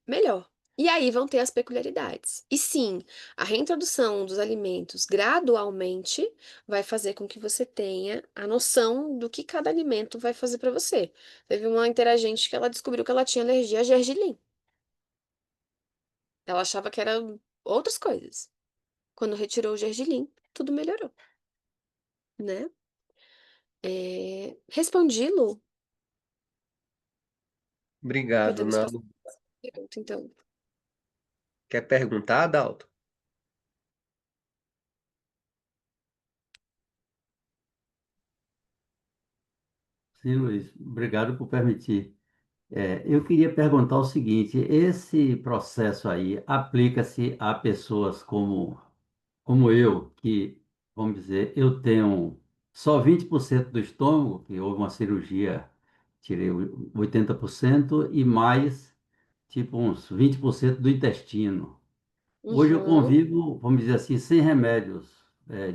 melhor. E aí vão ter as peculiaridades. E sim, a reintrodução dos alimentos gradualmente vai fazer com que você tenha a noção do que cada alimento vai fazer para você. Teve uma interagente que ela descobriu que ela tinha alergia a gergelim. Ela achava que era outras coisas. Quando retirou o gergelim, tudo melhorou, né? Respondi, Lu? Obrigado, Podemos passar Nando. a pergunta, então. Quer perguntar, Dalton? Sim, Luiz, obrigado por permitir. Eu queria perguntar o seguinte: esse processo aí aplica-se a pessoas como eu, que, vamos dizer, eu tenho só 20% do estômago, que houve uma cirurgia, tirei 80%, e mais, tipo, uns 20% do intestino. Hoje eu Uhum. convivo, vamos dizer assim, sem remédios,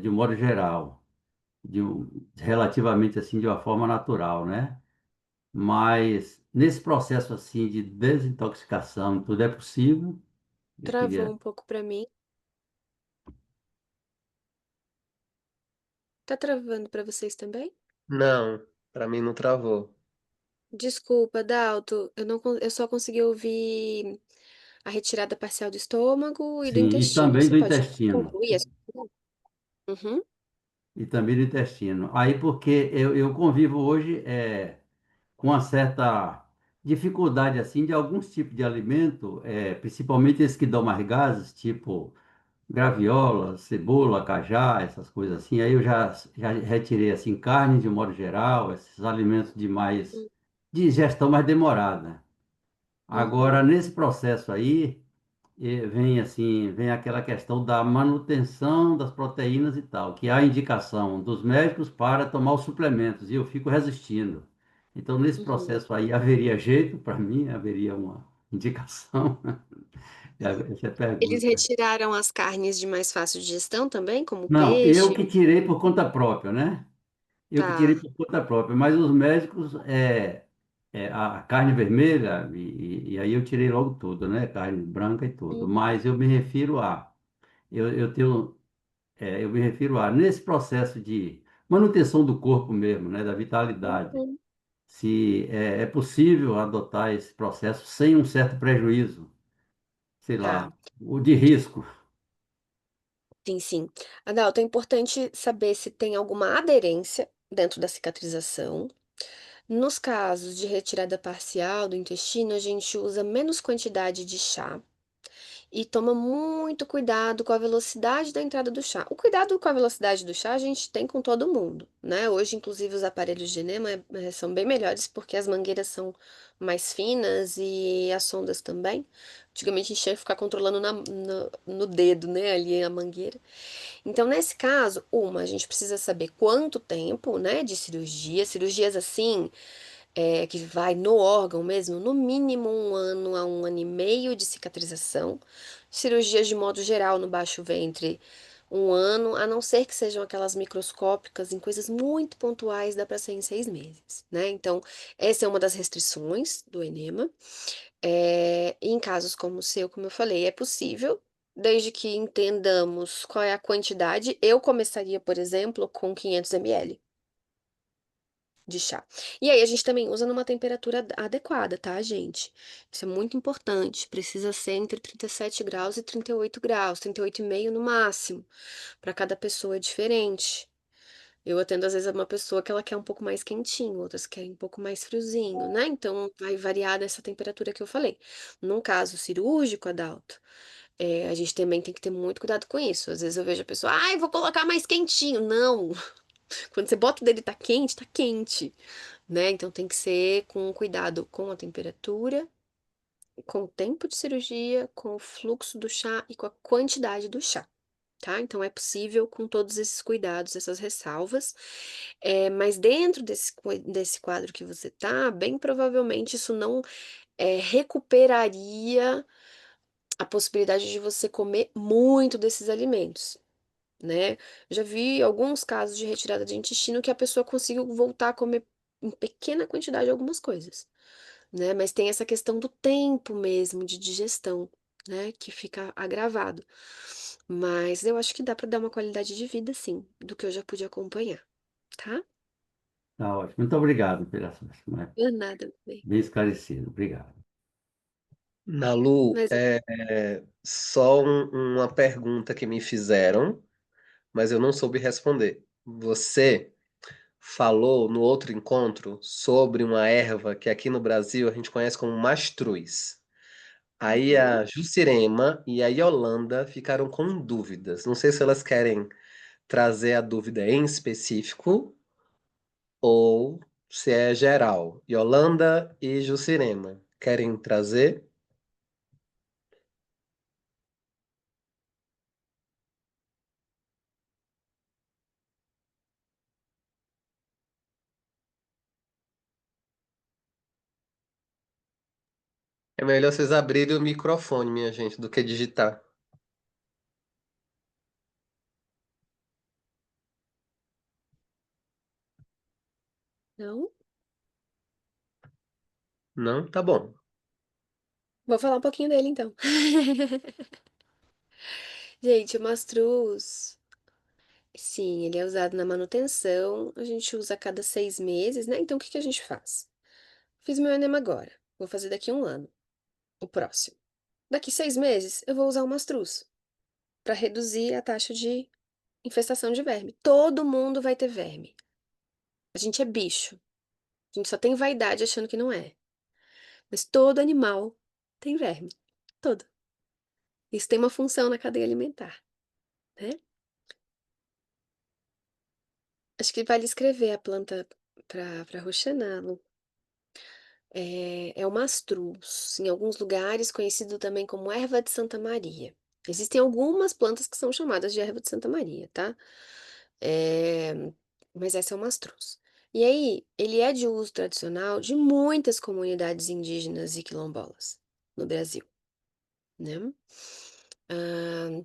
de um modo geral, relativamente assim, de uma forma natural, né? Mas nesse processo assim de desintoxicação, tudo é possível. Eu Travou queria. um pouco para mim. Tá travando para vocês também? Não, para mim não travou. Desculpa, Dalto, eu não, eu só consegui ouvir a retirada parcial do estômago e do Sim, e intestino. também Você do pode intestino. concluir? Uhum, E também do intestino. Aí porque eu convivo hoje com uma certa dificuldade assim de alguns tipos de alimento, principalmente esses que dão mais gases, tipo graviola, cebola, cajá, essas coisas assim. Aí eu já retirei assim carne de um modo geral, esses alimentos de mais digestão mais demorada. Agora, uhum, nesse processo aí, vem assim, vem aquela questão da manutenção das proteínas e tal, que há indicação dos médicos para tomar os suplementos, e eu fico resistindo. Então, nesse Uhum. processo aí, haveria jeito para mim? Haveria uma indicação? Essa é a Eles pergunta. retiraram as carnes de mais fácil digestão também, como Não, eu peixe? que tirei por conta própria, né? Eu que tirei Tá. por conta própria, mas os médicos, a carne vermelha, e aí eu tirei logo tudo, né? Carne branca e tudo. Uhum. Mas eu me refiro eu tenho, eu me refiro nesse processo de manutenção do corpo mesmo, né? Da vitalidade. Uhum. Se é possível adotar esse processo sem um certo prejuízo, sei lá, Tá. o de risco. Sim, sim. Adalto, é importante saber se tem alguma aderência dentro da cicatrização. Nos casos de retirada parcial do intestino, a gente usa menos quantidade de chá e toma muito cuidado com a velocidade da entrada do chá. O cuidado com a velocidade do chá a gente tem com todo mundo, né? Hoje, inclusive, os aparelhos de enema são bem melhores porque as mangueiras são mais finas e as sondas também. Antigamente a gente tinha que ficar controlando no dedo, né? Ali a mangueira. Então, nesse caso, a gente precisa saber quanto tempo, né, de cirurgia. Cirurgias assim, que vai no órgão mesmo, no mínimo 1 ano a 1 ano e meio de cicatrização. Cirurgias de modo geral no baixo ventre, 1 ano, a não ser que sejam aquelas microscópicas, em coisas muito pontuais, dá para ser em 6 meses, né? Então, essa é uma das restrições do enema. Em casos como o seu, como eu falei, é possível, desde que entendamos qual é a quantidade. Eu começaria, por exemplo, com 500 ml de chá. E aí a gente também usa numa temperatura adequada, tá, gente? Isso é muito importante. Precisa ser entre 37 graus e 38 graus, 38,5 no máximo. Para cada pessoa é diferente. Eu atendo às vezes uma pessoa que ela quer um pouco mais quentinho, outras querem um pouco mais friozinho, né? Então vai variar nessa temperatura que eu falei. Num caso cirúrgico, Adalto, a gente também tem que ter muito cuidado com isso. Às vezes eu vejo a pessoa, ai, vou colocar mais quentinho. Não! Quando você bota o dele tá quente, né? Então tem que ser com cuidado com a temperatura, com o tempo de cirurgia, com o fluxo do chá e com a quantidade do chá. Tá? Então é possível com todos esses cuidados, essas ressalvas, mas dentro desse quadro que você tá, bem provavelmente isso não recuperaria a possibilidade de você comer muito desses alimentos, né? Já vi alguns casos de retirada de intestino que a pessoa conseguiu voltar a comer em pequena quantidade algumas coisas, né? Mas tem essa questão do tempo mesmo de digestão, né? Que fica agravado. Mas eu acho que dá para dar uma qualidade de vida, sim, do que eu já pude acompanhar, tá? Tá ótimo. Muito obrigado pela sua, né, Não é nada, bem. bem esclarecido. Obrigado. Nalu, Mas só uma pergunta que me fizeram, mas eu não soube responder. Você falou no outro encontro sobre uma erva que aqui no Brasil a gente conhece como mastruz. Aí uhum. a Jucirema e a Yolanda ficaram com dúvidas. Não sei se elas querem trazer a dúvida em específico ou se é geral. Yolanda e Jucirema querem trazer? É melhor vocês abrirem o microfone, minha gente, do que digitar. Não? Não? Tá bom. Vou falar um pouquinho dele então. Gente, o mastruz, sim, ele é usado na manutenção. A gente usa a cada 6 meses, né? Então o que que a gente faz? Fiz meu enema agora. Vou fazer daqui 1 ano, o próximo. Daqui 6 meses, eu vou usar o mastruz para reduzir a taxa de infestação de verme. Todo mundo vai ter verme. A gente é bicho. A gente só tem vaidade achando que não é. Mas todo animal tem verme. Todo. Isso tem uma função na cadeia alimentar, né? Acho que vale escrever a planta para Roxana, Lu. é o mastruz, em alguns lugares conhecido também como erva de Santa Maria. Existem algumas plantas que são chamadas de erva de Santa Maria, tá? É, mas essa é o mastruz. E aí, ele é de uso tradicional de muitas comunidades indígenas e quilombolas no Brasil, né? Ah,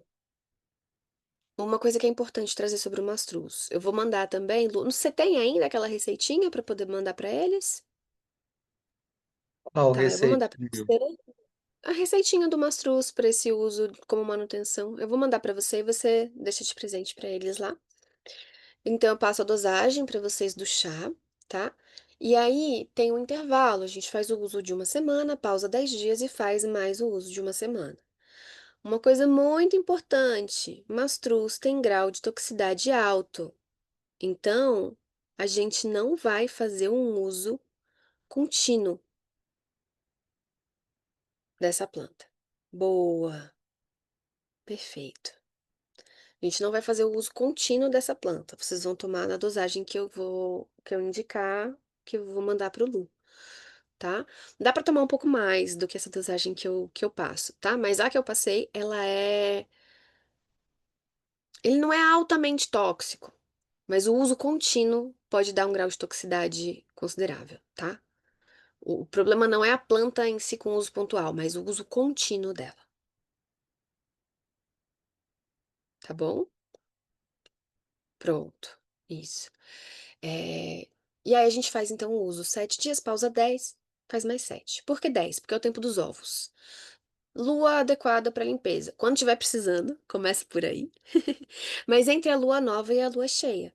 uma coisa que é importante trazer sobre o mastruz. Eu vou mandar também, Lu, você tem ainda aquela receitinha para poder mandar para eles? Qual Tá, eu vou mandar para receitinho? você a receitinha do mastruz para esse uso como manutenção. Eu vou mandar para você e você deixa de presente para eles lá. Então, eu passo a dosagem para vocês do chá, tá? E aí tem um intervalo. A gente faz o uso de uma semana, pausa 10 dias e faz mais o uso de uma semana. Uma coisa muito importante: mastruz tem grau de toxicidade alto. Então, a gente não vai fazer um uso contínuo dessa planta. Boa, perfeito. A gente não vai fazer o uso contínuo dessa planta. Vocês vão tomar na dosagem que eu indicar, que eu vou mandar para o Lu, tá? Dá para tomar um pouco mais do que essa dosagem que eu passo, tá? Mas a que eu passei, ele não é altamente tóxico, mas o uso contínuo pode dar um grau de toxicidade considerável, tá? O problema não é a planta em si com uso pontual, mas o uso contínuo dela, tá bom? Pronto, isso. É, E aí a gente faz então o uso 7 dias, pausa 10, faz mais 7. Por que 10? Porque é o tempo dos ovos. Lua adequada para limpeza. Quando estiver precisando, começa por aí. Mas entre a lua nova e a lua cheia.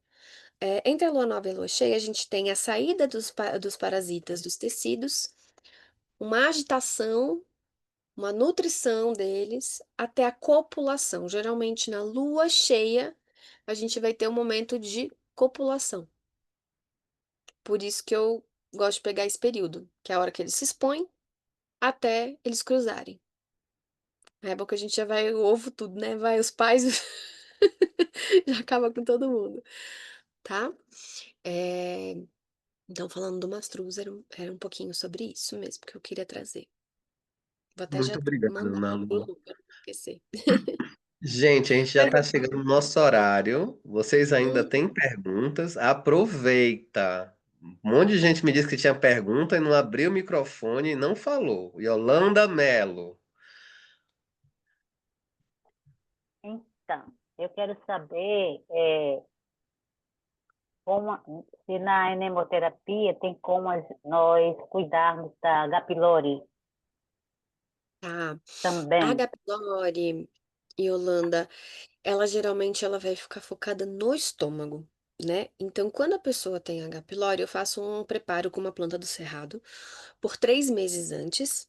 Entre a lua nova e a lua cheia, a gente tem a saída dos parasitas dos tecidos, uma agitação, uma nutrição deles, até a copulação. Geralmente na lua cheia, a gente vai ter um momento de copulação. Por isso que eu gosto de pegar esse período, que é a hora que eles se expõem até eles cruzarem. Na época a gente já vai o ovo tudo, né? Vai os pais, já acaba com todo mundo, tá? É, Então, falando do mastruz, era um pouquinho sobre isso mesmo que eu queria trazer. Vou até Muito já obrigado, mandar Ana pro Lu. Lu, pra não esquecer. Gente, a gente já está chegando no nosso horário. Vocês ainda Hum, têm perguntas? Aproveita. Um monte de gente me disse que tinha pergunta e não abriu o microfone e não falou. Yolanda Mello. Então, eu quero saber se na enemoterapia tem como nós cuidarmos da H. pylori Tá. A também. H. pylori, Yolanda, ela geralmente vai ficar focada no estômago, né? Então, quando a pessoa tem H. pylori, eu faço um preparo com uma planta do cerrado por 3 meses antes,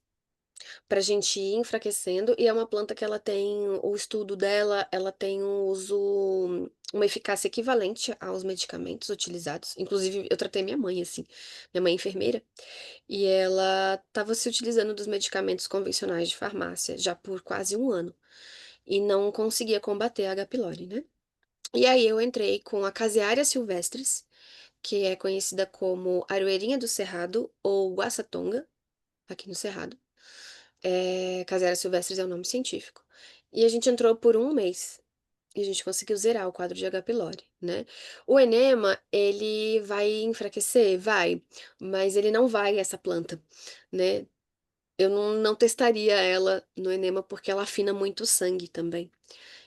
pra gente ir enfraquecendo, e é uma planta que ela tem, o estudo dela, ela tem um uso, uma eficácia equivalente aos medicamentos utilizados. Inclusive, eu tratei minha mãe assim, minha mãe é enfermeira, e ela estava se utilizando dos medicamentos convencionais de farmácia já por quase um ano, e não conseguia combater a H. pylori, né? E aí eu entrei com a Casearia silvestris, que é conhecida como aroeirinha do cerrado ou guaçatonga, aqui no cerrado. Caséria silvestris é o nome científico. E a gente entrou por um mês. E a gente conseguiu zerar o quadro de H. pylori, né? O enema, ele vai enfraquecer? Vai. Mas ele não vai, essa planta, né? Eu não testaria ela no enema porque ela afina muito o sangue também.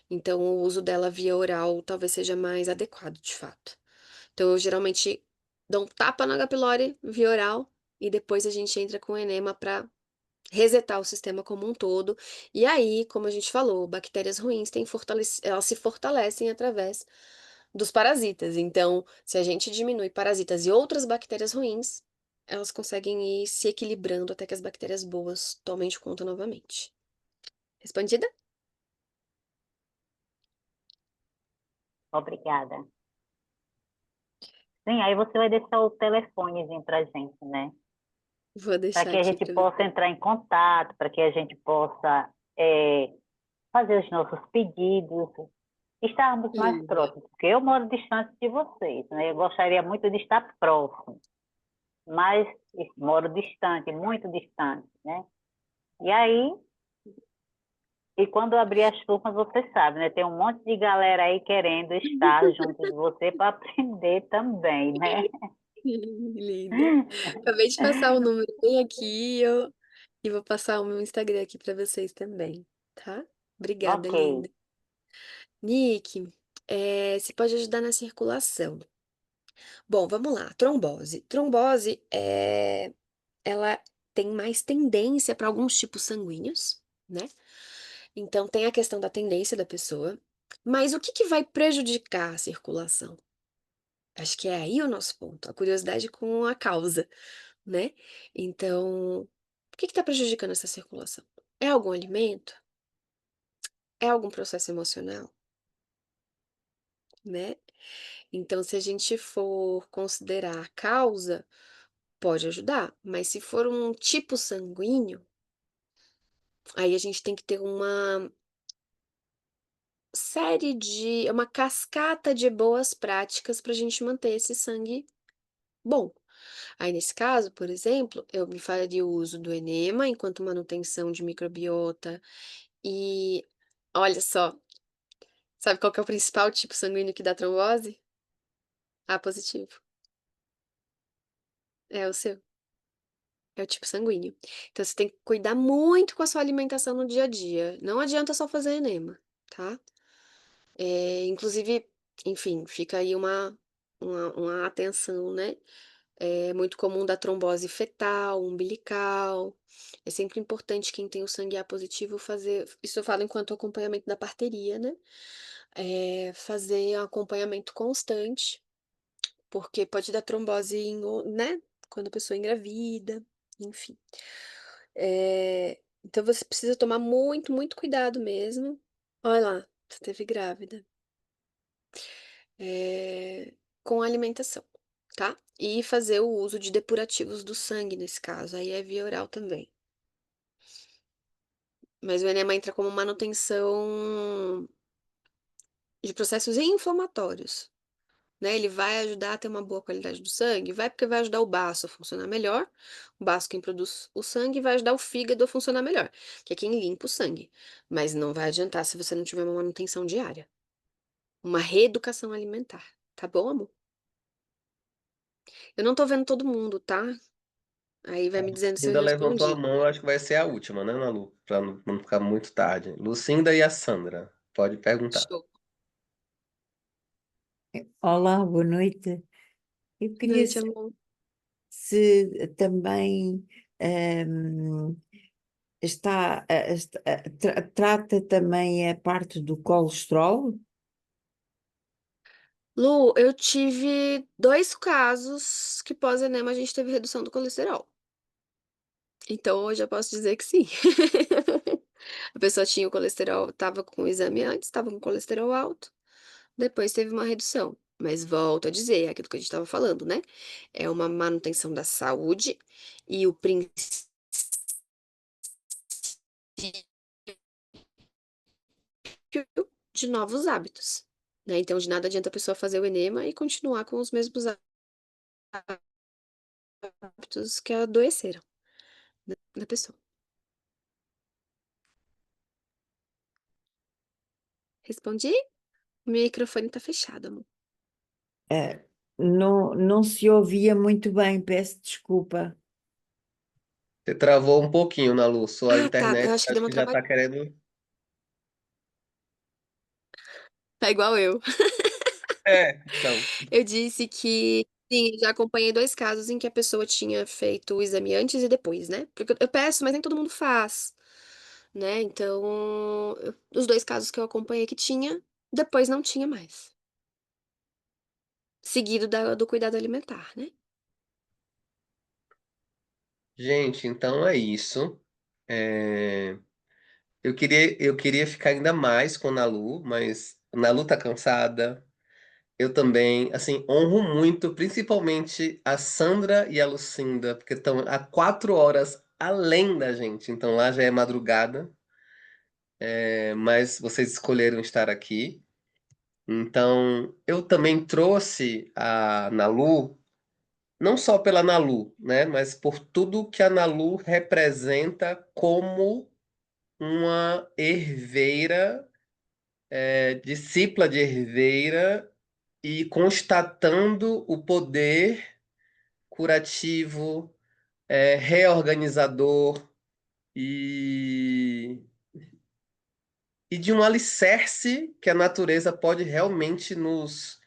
Então, o uso dela via oral talvez seja mais adequado, de fato. Então, eu geralmente dou um tapa no H. pylori via oral e depois a gente entra com o enema para resetar o sistema como um todo. E aí, como a gente falou, bactérias ruins elas se fortalecem através dos parasitas. Então, se a gente diminui parasitas e outras bactérias ruins, elas conseguem ir se equilibrando até que as bactérias boas tomem de conta novamente. Respondida? Obrigada. Sim, aí você vai deixar o telefonezinho para gente, né? Vou Para deixar que a aqui gente para você. possa entrar em contato, para que a gente possa fazer os nossos pedidos, estarmos mais Legal. próximos, porque eu moro distante de vocês, né? Eu gostaria muito de estar próximo. mas moro distante, muito distante, né? E aí, e quando eu abrir as turmas, você sabe, né? Tem um monte de galera aí querendo estar junto de você para aprender também, né? Linda. Acabei de passar o número bem aqui, e vou passar o meu Instagram aqui para vocês também, tá? Obrigada, Ok. linda. Nick, você pode ajudar na circulação. Bom, vamos lá. Trombose. Trombose ela tem mais tendência para alguns tipos sanguíneos, né? Então tem a questão da tendência da pessoa. Mas o que que vai prejudicar a circulação? Acho que é aí o nosso ponto, a curiosidade com a causa, né? Então, o que está prejudicando essa circulação? É algum alimento? É algum processo emocional, né? Então, se a gente for considerar a causa, pode ajudar, mas se for um tipo sanguíneo, aí a gente tem que ter uma cascata de boas práticas para a gente manter esse sangue bom. Aí, nesse caso, por exemplo, eu me faria o uso do enema enquanto manutenção de microbiota. E olha só, sabe qual que é o principal tipo sanguíneo que dá trombose? A positivo. É o seu. É o tipo sanguíneo. Então você tem que cuidar muito com a sua alimentação no dia a dia. Não adianta só fazer enema, tá? Inclusive, enfim, fica aí uma atenção, né? É muito comum da trombose fetal, umbilical. É sempre importante quem tem o sangue A positivo fazer. Isso eu falo enquanto acompanhamento da parteria, né? Fazer um acompanhamento constante, porque pode dar trombose, né? Quando a pessoa engravida, enfim. Então você precisa tomar muito, muito cuidado mesmo. Olha lá, você teve grávida. É, com a alimentação, tá? E fazer o uso de depurativos do sangue nesse caso, aí é via oral também. Mas o enema entra como manutenção de processos inflamatórios, né? Ele vai ajudar a ter uma boa qualidade do sangue? Vai porque vai ajudar o baço a funcionar melhor. O baço quem produz o sangue vai ajudar o fígado a funcionar melhor, que é quem limpa o sangue. Mas não vai adiantar se você não tiver uma manutenção diária, uma reeducação alimentar, tá bom, amor? Eu não tô vendo todo mundo, tá? Aí vai me dizendo se eu Lucinda levantou a respondi. mão, eu acho que vai ser a última, né, Nalu? Pra não ficar muito tarde. Lucinda e a Sandra, pode perguntar. Show. Olá, boa noite. Eu queria Noite, saber amor. se também ehm, trata também a parte do colesterol. Lu, eu tive 2 casos que pós-enema a gente teve redução do colesterol. Então, hoje eu posso dizer que sim. A pessoa tinha o colesterol, tava com o exame antes, tava com colesterol alto, depois teve uma redução. Mas volto a dizer, é aquilo que a gente estava falando, né? É uma manutenção da saúde e o princípio de novos hábitos, né? Então, de nada adianta a pessoa fazer o enema e continuar com os mesmos hábitos que adoeceram da pessoa. Respondi? O microfone tá fechado, amor. Não se ouvia muito bem, peço desculpa. Você travou um pouquinho, Nalu. Sua Ah, tá. Eu internet acho que deu acho uma que já travada. tá querendo. Tá igual eu. É, então. Eu disse que sim, já acompanhei 2 casos em que a pessoa tinha feito o exame antes e depois, né? Porque eu peço, mas nem todo mundo faz, né? Então, os 2 casos que eu acompanhei que tinha, depois não tinha mais. Seguido do cuidado alimentar, né? Gente, então é isso. É, eu queria ficar ainda mais com a Nalu, mas a Nalu tá cansada. Eu também, assim, honro muito, principalmente a Sandra e a Lucinda, porque estão há 4 horas além da gente. Então lá já é madrugada, mas vocês escolheram estar aqui. Então eu também trouxe a Nalu, não só pela Nalu, né, mas por tudo que a Nalu representa como uma herveira, discípula de herveira, e constatando o poder curativo, reorganizador e, e de um alicerce que a natureza pode realmente nos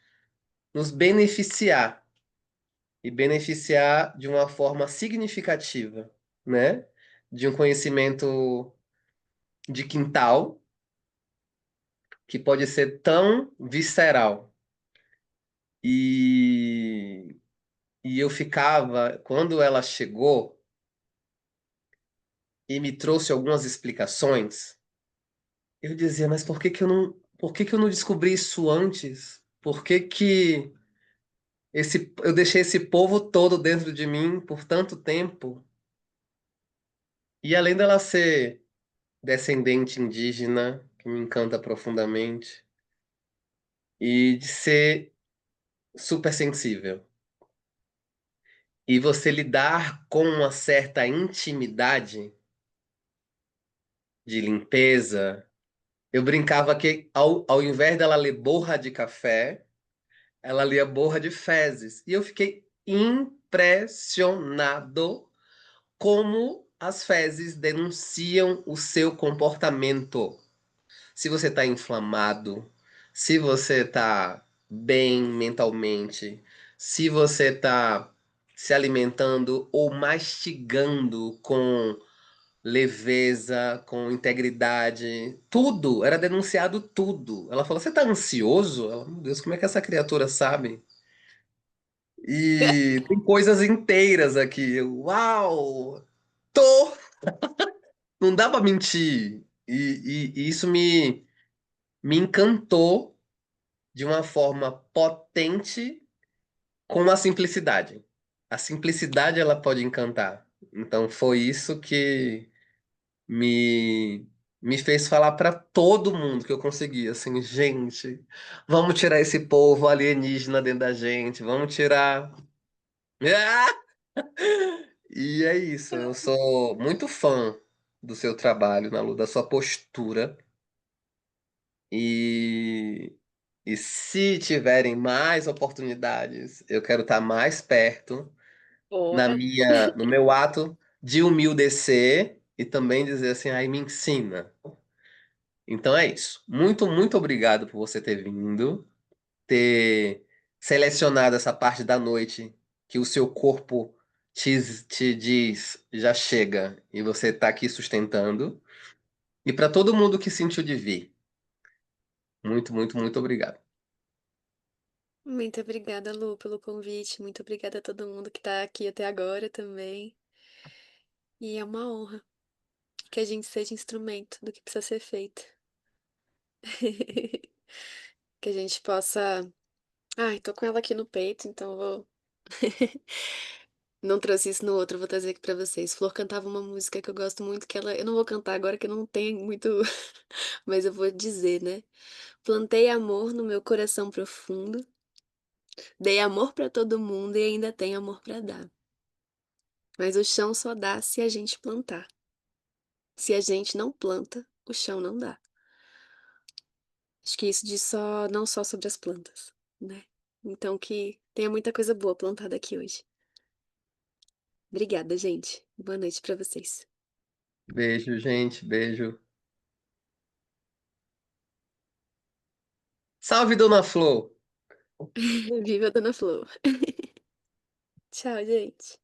beneficiar, e beneficiar de uma forma significativa, né? De um conhecimento de quintal que pode ser tão visceral. E, e eu ficava, quando ela chegou e me trouxe algumas explicações, eu dizia, mas por que que eu não descobri isso antes? Por que que eu deixei esse povo todo dentro de mim por tanto tempo? E além dela ser descendente indígena, que me encanta profundamente, e de ser super sensível. E você lidar com uma certa intimidade de limpeza. Eu brincava que ao invés dela ler borra de café, ela lia borra de fezes. E eu fiquei impressionado como as fezes denunciam o seu comportamento. Se você está inflamado, se você está bem mentalmente, se você está se alimentando ou mastigando com leveza, com integridade, tudo, era denunciado tudo. Ela falou: "Você está ansioso?" Ela, meu Deus, como é que essa criatura sabe? E tem coisas inteiras aqui. Uau! Tô! Não dá pra mentir. E isso me encantou de uma forma potente com a simplicidade. A simplicidade ela pode encantar. Então foi isso que me me fez falar para todo mundo que eu consegui, assim, gente, vamos tirar esse povo alienígena dentro da gente, vamos tirar. Ah! E é isso, eu sou muito fã do seu trabalho, Nalu, da sua postura. E, e se tiverem mais oportunidades, eu quero estar mais perto Porra. no meu ato de humildecer e também dizer assim, ai, me ensina. Então é isso. Muito, muito obrigado por você ter vindo, ter selecionado essa parte da noite que o seu corpo te diz já chega e você está aqui sustentando. E para todo mundo que sentiu de vir, muito, muito, muito obrigado. Muito obrigada, Lu, pelo convite. Muito obrigada a todo mundo que tá aqui até agora também. E é uma honra que a gente seja instrumento do que precisa ser feito. Que a gente possa. Ai, tô com ela aqui no peito, então eu vou. Não trouxe isso no outro, vou trazer aqui pra vocês. Flor cantava uma música que eu gosto muito, que ela. Eu não vou cantar agora, que não tem muito. Mas eu vou dizer, né? Plantei amor no meu coração profundo, dei amor pra todo mundo e ainda tenho amor pra dar. Mas o chão só dá se a gente plantar. Se a gente não planta, o chão não dá. Acho que isso diz só, não só sobre as plantas, né? Então que tenha muita coisa boa plantada aqui hoje. Obrigada, gente. Boa noite pra vocês. Beijo, gente, beijo. Salve, Dona Flor! Viva a Dona Flor. Tchau, gente.